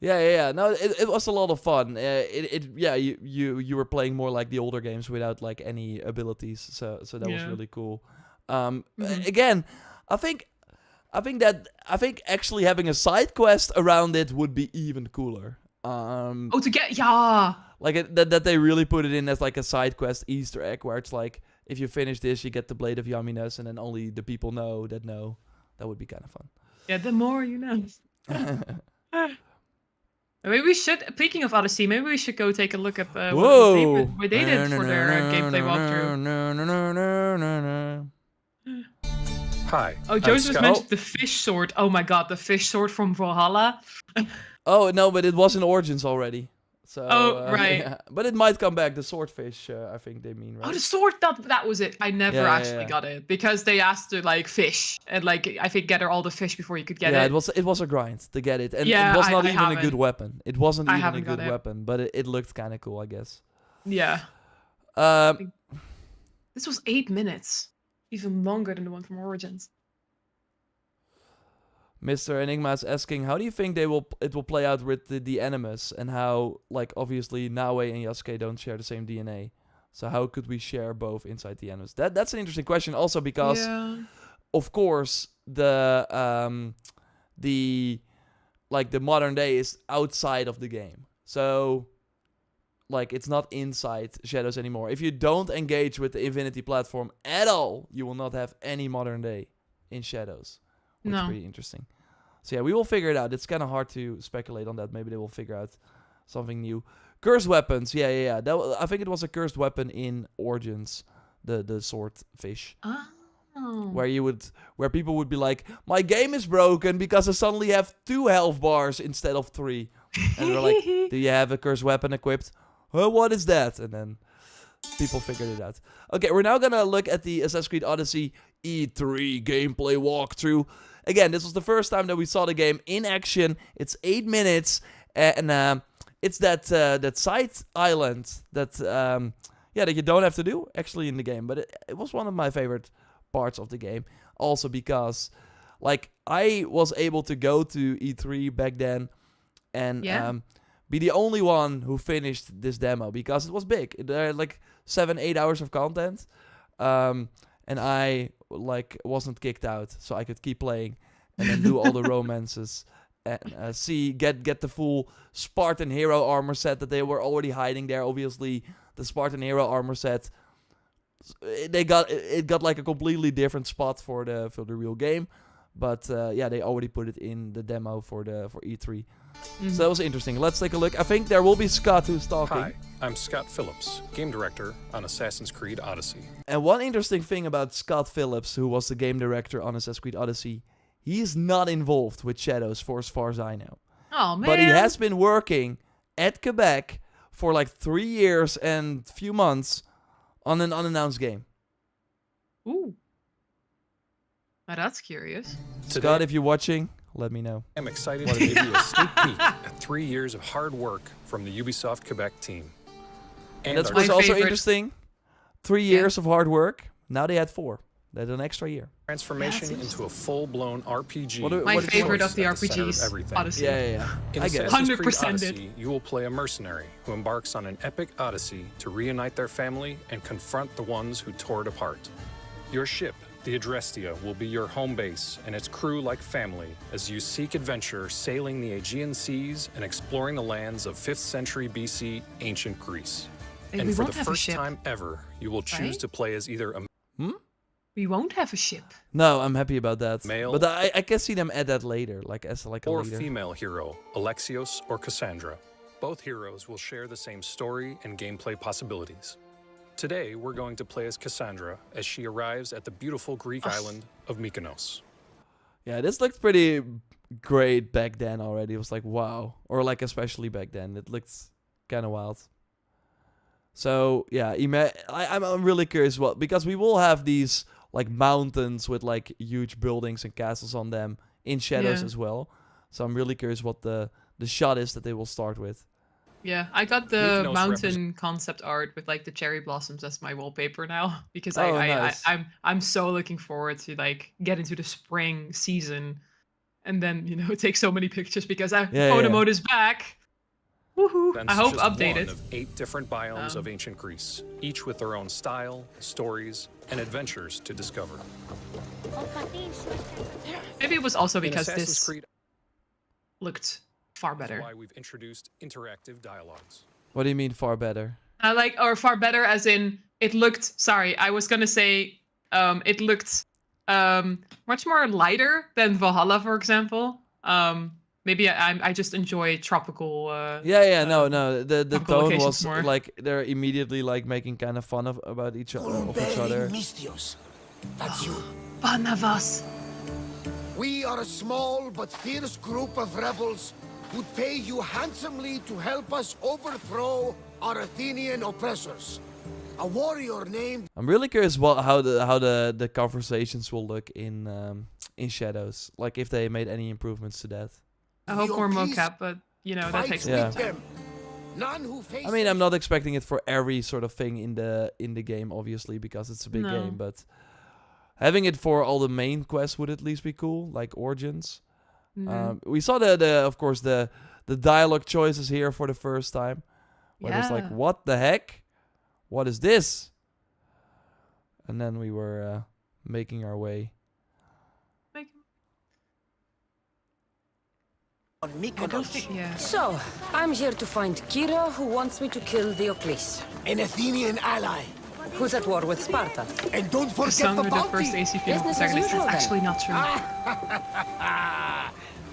Yeah. No, it was a lot of fun. You were playing more like the older games without like any abilities. So that was really cool. Again, I think actually having a side quest around it would be even cooler. Like that they really put it in as like a side quest Easter egg, where it's like, if you finish this, you get the Blade of Yumminess, and then only the people know. That would be kind of fun. Yeah, the more you know. Maybe we should. Speaking of Odyssey, maybe we should go take a look at Whoa! what they did for their gameplay walkthrough. Hi. Oh, Joseph mentioned the fish sword. Oh my god, the fish sword from Valhalla. Oh no, but it was in Origins already. So, right. Yeah. But it might come back. The swordfish, I think they mean, right? Oh, the sword. That was it. I never actually yeah. got it because they asked to like fish and like I think gather all the fish before you could get it. It was a grind to get it, and Yeah, it was not I even a good haven't. weapon. It wasn't I even a haven't good got it. weapon, but it looked kind of cool, I guess. Yeah. Um, This was 8 minutes, even longer than the one from Origins. Mr. Enigma is asking, how do you think it will play out with the Animus, and how, like, obviously Naue and Yasuke don't share the same DNA, so how could we share both inside the Animus? That's an interesting question, also because, of course, the modern day is outside of the game, so like it's not inside Shadows anymore. If you don't engage with the Infinity platform at all, you will not have any modern day in Shadows. Which is pretty interesting. So yeah, we will figure it out. It's kind of hard to speculate on that. Maybe they will figure out something new. Cursed weapons. Yeah. I think it was a cursed weapon in Origins, the swordfish. Oh. Where people would be like, my game is broken because I suddenly have 2 health bars instead of 3. And we're like, do you have a cursed weapon equipped? What is that? And then people figured it out. Okay, we're now gonna look at the Assassin's Creed Odyssey E3 gameplay walkthrough. Again, this was the first time that we saw the game in action. It's 8 minutes, and it's that side island that you don't have to do actually in the game. But it was one of my favorite parts of the game, also because like I was able to go to E3 back then and be the only one who finished this demo because it was big. There are like 7-8 hours of content, and I like wasn't kicked out, so I could keep playing and then do all the romances and get the full Spartan hero armor set that they were already hiding there. Obviously, the Spartan hero armor set, it got like a completely different spot for the real game, but they already put it in the demo for E3. So that was interesting. Let's take a look. I think there will be Scott who's talking. Hi, I'm Scott Phillips, game director on Assassin's Creed Odyssey. And one interesting thing about Scott Phillips, who was the game director on Assassin's Creed Odyssey, he is not involved with Shadows for as far as I know. Oh, man. But he has been working at Quebec for like 3 years and few months on an unannounced game. Ooh. Now that's curious. Scott, if you're watching, let me know. I'm excited to give you a sneak peek at 3 years of hard work from the Ubisoft Quebec team. And that's our what's My also favorite. interesting. 3 years of hard work. Now they had 4. They had an extra year. transformation into a full-blown RPG. My with favorite choice of the at center RPGs, everything. Odyssey. Yeah. In I get it. Assassin's Creed 100% Odyssey, you will play a mercenary who embarks on an epic odyssey to reunite their family and confront the ones who tore it apart. Your ship, the Adrestia, will be your home base and its crew like family as you seek adventure sailing the Aegean seas and exploring the lands of 5th century BC ancient Greece. Hey, we And for won't the have a first ship, time ever, you will choose right? to play as either a We won't have a ship. No, I'm happy about that. Male. But I can see them add that later, like as like a or leader. female hero, Alexios or Cassandra. Both heroes will share the same story and gameplay possibilities. Today, we're going to play as Cassandra as she arrives at the beautiful Greek island of Mykonos. Yeah, this looked pretty great back then already. It was like, wow. Or like especially back then. It looked kind of wild. So, yeah, I'm really curious because we will have these like mountains with like huge buildings and castles on them in Shadows as well. So I'm really curious what the shot is that they will start with. Yeah, I got the Mykonos mountain concept art with like the cherry blossoms as my wallpaper now because nice. I'm so looking forward to like get into the spring season and then take so many pictures because photo mode is back. Woohoo! That's I hope just updated. one of 8 different biomes of ancient Greece, each with their own style, stories, and adventures to discover. Maybe it was also In because Assassin's this Creed looked far is better. why we've introduced interactive dialogues. What do you mean far better? Or far better as in it looked. Sorry, I was gonna say it looked much more lighter than Valhalla, for example. maybe I just enjoy tropical. No. The tropical tone locations was more. like they're immediately like making kind of fun about each other. Mistios. That's you. Banavas. We are a small but fierce group of rebels who'd pay you handsomely to help us overthrow our Athenian oppressors. A warrior named... I'm really curious how the conversations will look in Shadows. Like if they made any improvements to that. I hope more Theocles mocap, but you know that fights takes with some time. them. None who face I mean, I'm not expecting it for every sort of thing in the game, obviously, because it's a big No. game. But having it for all the main quests would at least be cool, like Origins. We saw of course the dialogue choices here for the first time, where it's like, Yeah. what the heck, what is this? And then we were making our way. on I don't Mykonos, think. Yeah. So, I'm here to find Kira, who wants me to kill Theocles, an Athenian ally. who's at war with Sparta. And don't forget the Cassandra, the bounty. first AC female Business as protagonist. usual, That's then. actually not true.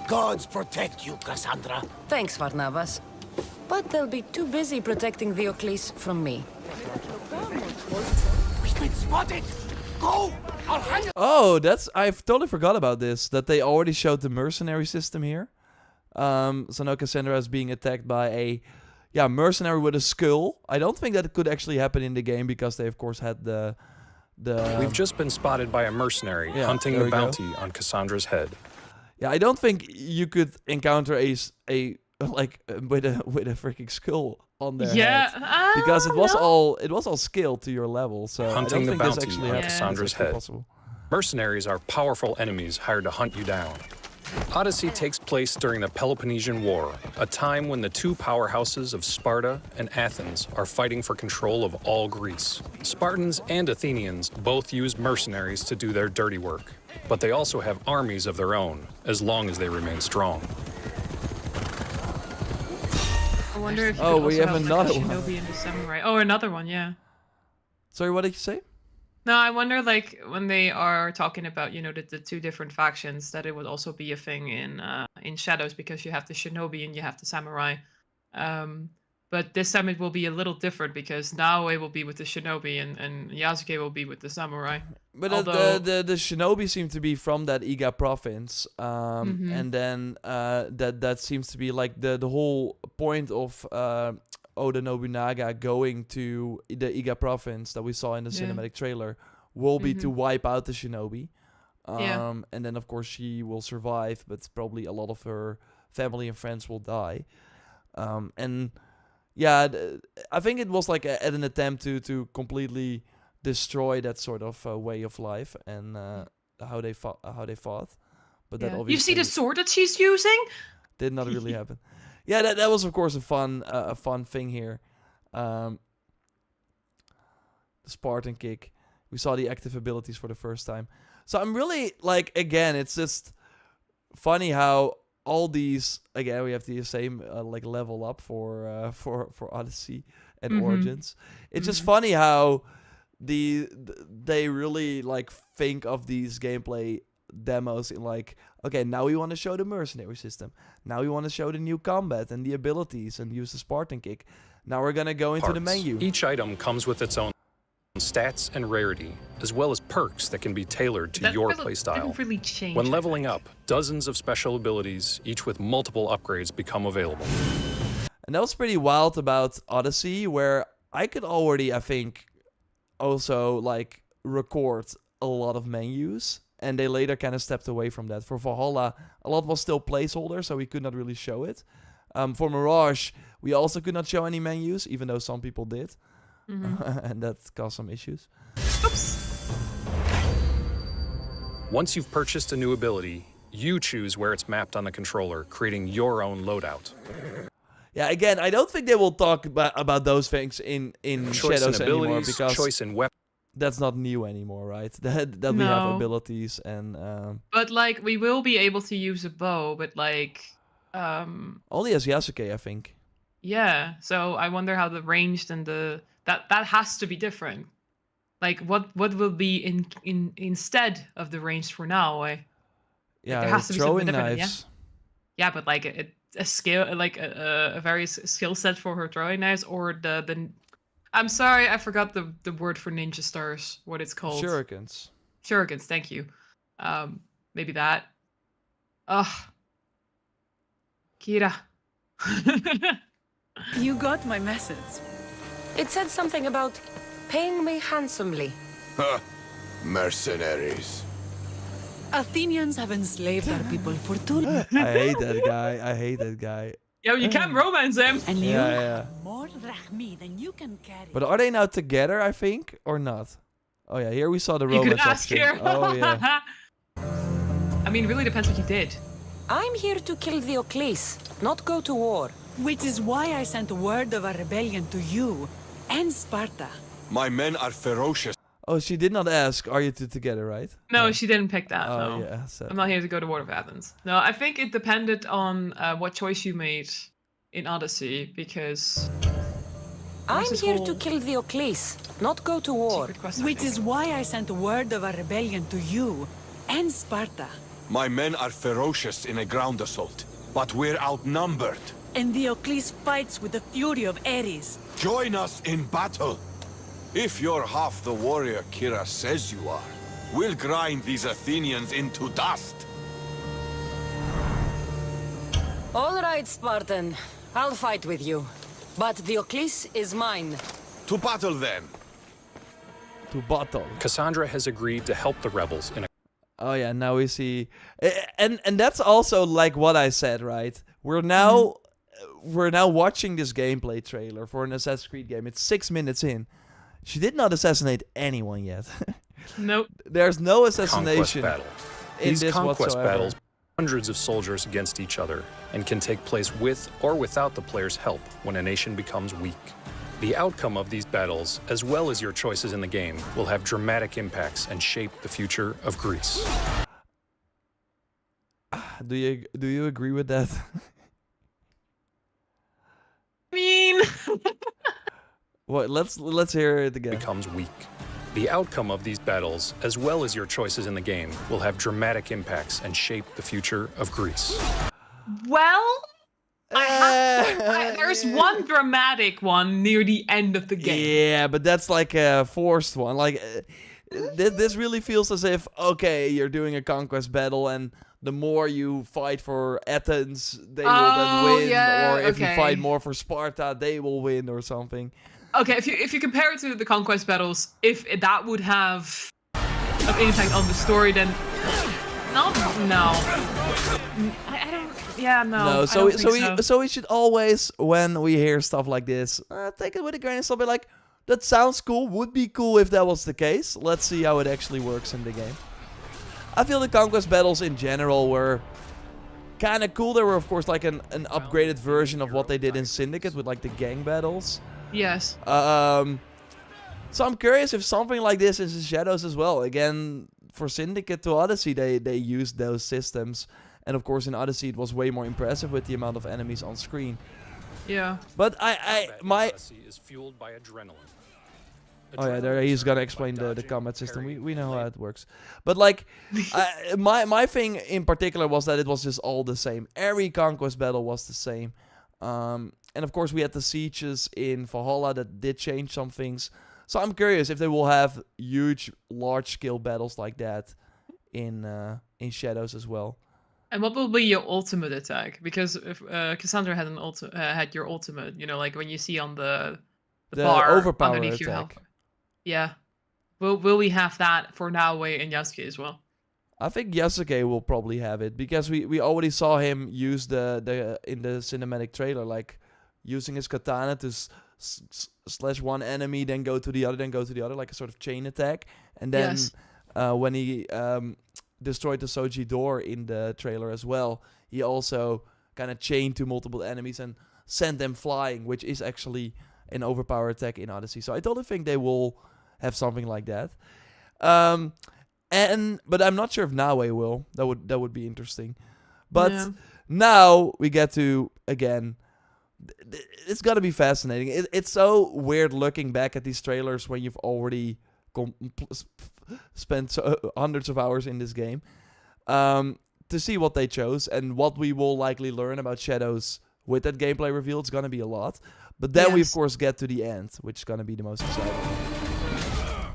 Gods protect you, Cassandra. Thanks, Varnavas. But they'll be too busy protecting Theocles from me. We've been spotted. Go! I'll hang it. Oh, I've totally forgot about this. That they already showed the mercenary system here. So now Cassandra is being attacked by a mercenary with a skull. I don't think that it could actually happen in the game because they of course had the We've just been spotted by a mercenary Yeah, hunting there the we go. bounty on Cassandra's head. I don't think you could encounter a with a freaking skull on their Yeah. head. Because it was no. all scaled to your level. So I Hunting don't the think this bounty actually on happens. Cassandra's It's actually head. possible. Mercenaries are powerful enemies hired to hunt you down. Odyssey takes place during the Peloponnesian War, a time when the two powerhouses of Sparta and Athens are fighting for control of all Greece. Spartans and Athenians both use mercenaries to do their dirty work, but they also have armies of their own, as long as they remain strong. I wonder if you Oh, could we also have like, another a one. shinobi and a samurai. Oh, another one, yeah. Sorry, what did you say? No, I wonder, like, when they are talking about, the two different factions, that it would also be a thing in Shadows, because you have the shinobi and you have the samurai. But this time it will be a little different, because Naoe will be with the shinobi and Yasuke will be with the samurai. But Although- the shinobi seem to be from that Iga province, Mhm. and then that seems to be like the whole point of Oda Nobunaga going to the Iga province that we saw in the Yeah. cinematic trailer will be to Mhm. wipe out the shinobi, Yeah. and then of course she will survive, but probably a lot of her family and friends will die, and yeah, I think it was like an attempt to completely destroy that sort of way of life and how they fought, but that Yeah. obviously You see the sword that she's using? did not really happen. Yeah, that was of course a fun thing here. The Spartan kick. We saw the active abilities for the first time. So I'm really like, again, it's just funny how all these, again, we have the same like level up for Odyssey and Mhm. Origins. It's just Mhm. funny how they really like think of these gameplay demos in like, okay, now we want to show the mercenary system. Now we want to show the new combat and the abilities and use the Spartan kick. Now we're gonna go into the Parts. menu. Each item comes with its own stats and rarity, as well as perks that can be tailored to That your really playstyle. didn't really change. When I leveling think. up, dozens of special abilities, each with multiple upgrades, become available. And that was pretty wild about Odyssey, where I could already, I think, also like record a lot of menus, and they later kind of stepped away from that. For Valhalla, a lot was still placeholder, so we could not really show it. For Mirage, we also could not show any menus, even though some people did, and that caused some issues. Oops. Once you've purchased a new ability, you choose where it's mapped on the controller, creating your own loadout. Yeah, again, I don't think they will talk about those things in Choice in Shadows anymore, abilities, because choice in weapons. that's not new anymore, right? That we have No. abilities and But like, we will be able to use a bow, but like, only as Yasuke, I think. yeah. So I wonder how the ranged and that has to be different. Like, what will be in instead of the ranged for now? Yeah, there has to be something throwing different, yeah? knives. yeah, but like a skill, like a various skill set for her throwing knives, or the. I'm sorry, I forgot the word for ninja stars. What it's called? Shurikens. Shurikens. Thank you. Maybe that. Ugh. Kira. You got my message. It said something about paying me handsomely. Huh. Mercenaries. Athenians have enslaved our people for too long. I hate that guy. Yo, you can't romance him. And you Yeah. more drachmi than you can carry. But are they now together, I think, or not? Oh yeah, here we saw the You could romance ask option. here. Oh yeah. I mean, it really depends what you did. I'm here to kill the Oclis, not go to war. Which is why I sent word of our rebellion to you and Sparta. My men are ferocious. Oh, she did not ask, are you two together, right? No, she didn't pick that. Oh no. yeah. So. I'm not here to go to War of Athens. No, I think it depended on what choice you made in Odyssey, because I'm this here whole to kill the Oclis, not go to war. secret quest, I Which think. is why I sent word of our rebellion to you and Sparta. My men are ferocious in a ground assault, but we're outnumbered. And the Oclis fights with the fury of Ares. Join us in battle. If you're half the warrior Kira says you are, we'll grind these Athenians into dust. All right, Spartan. I'll fight with you. But the Oclis is mine. To battle then. To battle. Cassandra has agreed to help the rebels in a Oh yeah, now we see, and that's also like what I said, right? We're now watching this gameplay trailer for an Assassin's Creed game. It's 6 minutes in. She did not assassinate anyone yet. Nope. There's no conquest assassination battle. in These this conquest whatsoever. battles hundreds of soldiers against each other and can take place with or without the player's help when a nation becomes weak. The outcome of these battles, as well as your choices in the game, will have dramatic impacts and shape the future of Greece. Do you agree with that? I mean, What? Let's hear it again. Becomes weak. The outcome of these battles, as well as your choices in the game, will have dramatic impacts and shape the future of Greece. well, there's one dramatic one near the end of the game. Yeah, but that's like a forced one. Like this really feels as if, okay, you're doing a conquest battle, and the more you fight for Athens, they will then win. yeah, Or if you okay. fight more for Sparta, they will win, or something. Okay, if you compare it to the conquest battles, if that would have an impact on the story, then no. I don't. Yeah, no. No, I so don't think so we should always, when we hear stuff like this, take it with a grain of salt. Be like, that sounds cool. Would be cool if that was the case. Let's see how it actually works in the game. I feel the conquest battles in general were kind of cool. They were, of course, like an upgraded version of what they did in Syndicate with like the gang battles. Yes. So I'm curious if something like this is in Shadows as well. Again, for Syndicate to Odyssey, they used those systems. And of course, in Odyssey, it was way more impressive with the amount of enemies on screen. Yeah. But Combat in Odyssey is fueled by adrenaline. Oh yeah, there Adrenaline he's is gonna earned explain by the dodging, combat system. parrying, We know how and it works. But like, my thing in particular was that it was just all the same. Every conquest battle was the same. And of course we had the sieges in Valhalla that did change some things. So I'm curious if they will have huge, large-scale battles like that in Shadows as well. And what will be your ultimate attack? Because if Cassandra had had your ultimate, you know, like when you see on the bar overpower underneath your attack. health. Yeah. Will we have that for Naoe and Yasuke as well? I think Yasuke will probably have it because we already saw him use the in the cinematic trailer, like using his katana to slash one enemy, then go to the other, like a sort of chain attack. And then Yes. when he destroyed the Soji door in the trailer as well, he also kind of chained to multiple enemies and sent them flying, which is actually an overpower attack in Odyssey. So I totally think they will have something like that. But I'm not sure if Naoe will. That would be interesting. But Yeah. now we get to, again, it's gotta be fascinating. It's so weird looking back at these trailers when you've already spent hundreds of hours in this game. to see what they chose and what we will likely learn about Shadows with that gameplay reveal. It's gonna be a lot. But then we, of course, get to the end, which is gonna be the most exciting.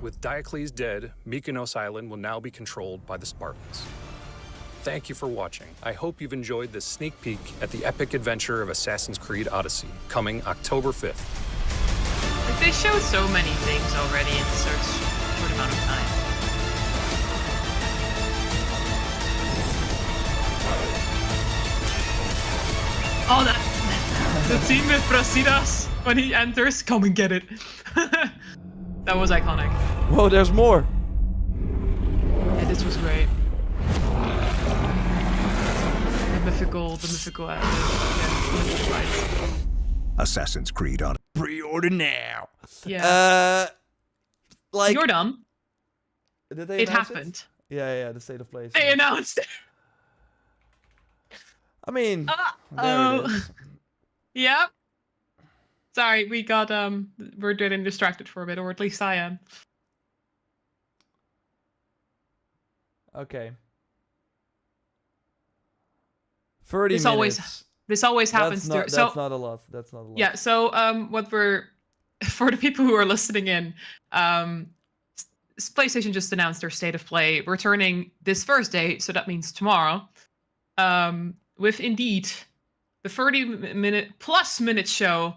With Diocles dead, Mykonos Island will now be controlled by the Spartans. Thank you for watching. I hope you've enjoyed this sneak peek at the epic adventure of Assassin's Creed Odyssey, coming October 5th. Like, they showed so many things already in such short amount of time. Oh, that's the scene with Brasidas when he enters. Come and get it. That was iconic. Whoa, there's more. Yeah, this was great. The mythical fights. Assassin's Creed on Pre-order now. Yeah. Like You're done. Did they It announce happened. Yeah, the state of play. They announced it. I mean, there it is. Yep. Sorry, we got we're getting distracted for a bit, or at least I am. Okay. 30 This minutes. always happens. That's not a lot. That's not a lot. Yeah. So what we're for the people who are listening in, PlayStation just announced their state of play returning this Thursday, so that means tomorrow. With indeed the 30-minute show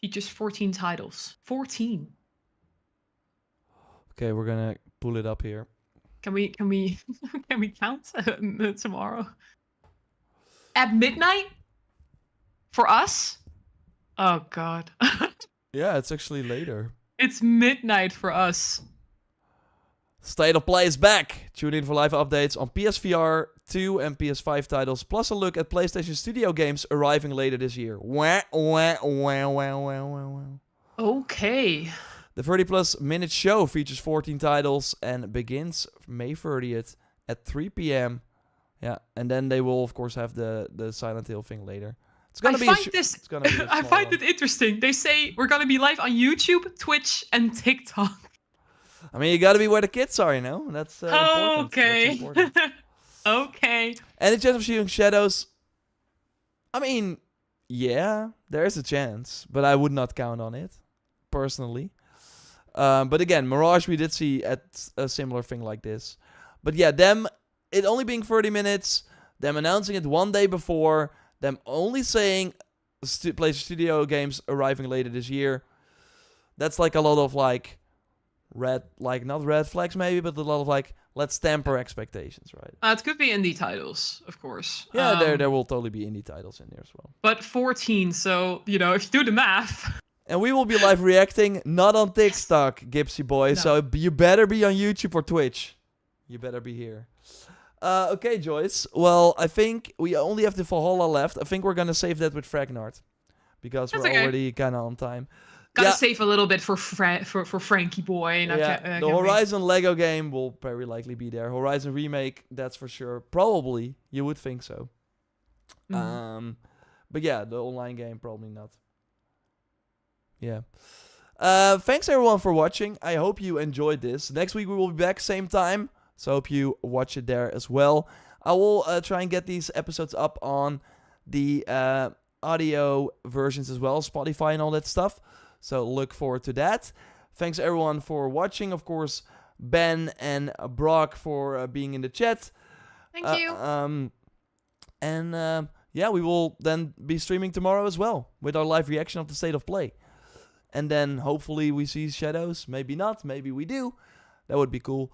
features 14 titles. 14. Okay, we're gonna pull it up here. Can we can we count tomorrow? At midnight? For us? Oh god. Yeah, it's actually later. It's midnight for us. State of Play is back. Tune in for live updates on PSVR 2 and PS5 titles, plus a look at PlayStation Studio games arriving later this year. Wah, wah, wah, wah, wah, wah, wah. Okay. The 30+ minute show features 14 titles and begins May 30th at 3 p.m. Yeah, and then they will, of course, have the Silent Hill thing later. It's gonna be. It's gonna be I find it interesting. They say we're gonna be live on YouTube, Twitch, and TikTok. I mean, you gotta be where the kids are, you know? That's important. Okay. That's important. Okay. And in terms of shooting Shadows, I mean, yeah, there is a chance, but I would not count on it, personally. But again, Mirage, we did see at a similar thing like this. But yeah, it only being 30 minutes, them announcing it one day before, them only saying PlayStation Studio games arriving later this year. That's like a lot of like not red flags maybe, but a lot of like, let's temper expectations, right? It could be indie titles, of course. Yeah, there will totally be indie titles in there as well. But 14, so, if you do the math. And we will be live reacting, not on TikTok, Gipsy boy. No. So you better be on YouTube or Twitch. You better be here. Okay, Joyce. Well, I think we only have the Valhalla left. I think we're going to save that with Fragnard. Because we're already kind of on time. Gotta save a little bit for Frankie boy. The Horizon Lego game will very likely be there. Horizon Remake, that's for sure. Probably. You would think so. Mm-hmm. But yeah, the online game, probably not. Yeah. Thanks everyone for watching. I hope you enjoyed this. Next week we will be back same time. So I hope you watch it there as well. I will try and get these episodes up on the audio versions as well. Spotify and all that stuff. So look forward to that. Thanks everyone for watching. Of course, Ben and Brock for being in the chat. Thank you. Yeah, we will then be streaming tomorrow as well with our live reaction of the State of Play. And then hopefully we see Shadows. Maybe not. Maybe we do. That would be cool.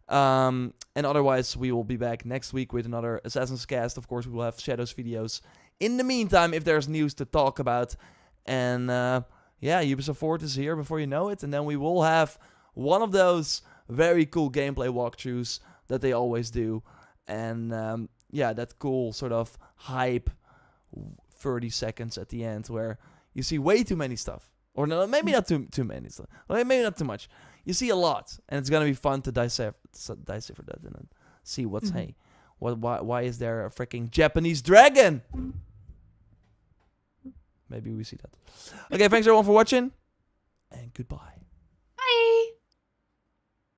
And otherwise, we will be back next week with another Assassin's Cast. Of course, we will have Shadows videos. In the meantime, if there's news to talk about. And yeah, Ubisoft Forward is here before you know it. And then we will have one of those very cool gameplay walkthroughs that they always do. And yeah, that cool sort of hype 30 seconds at the end where you see way too many stuff. Or no, maybe not too many stuff. Maybe not too much. You see a lot, and it's gonna be fun to decipher that and see what's why is there a freaking Japanese dragon? Maybe we see that. Okay, thanks everyone for watching, and goodbye.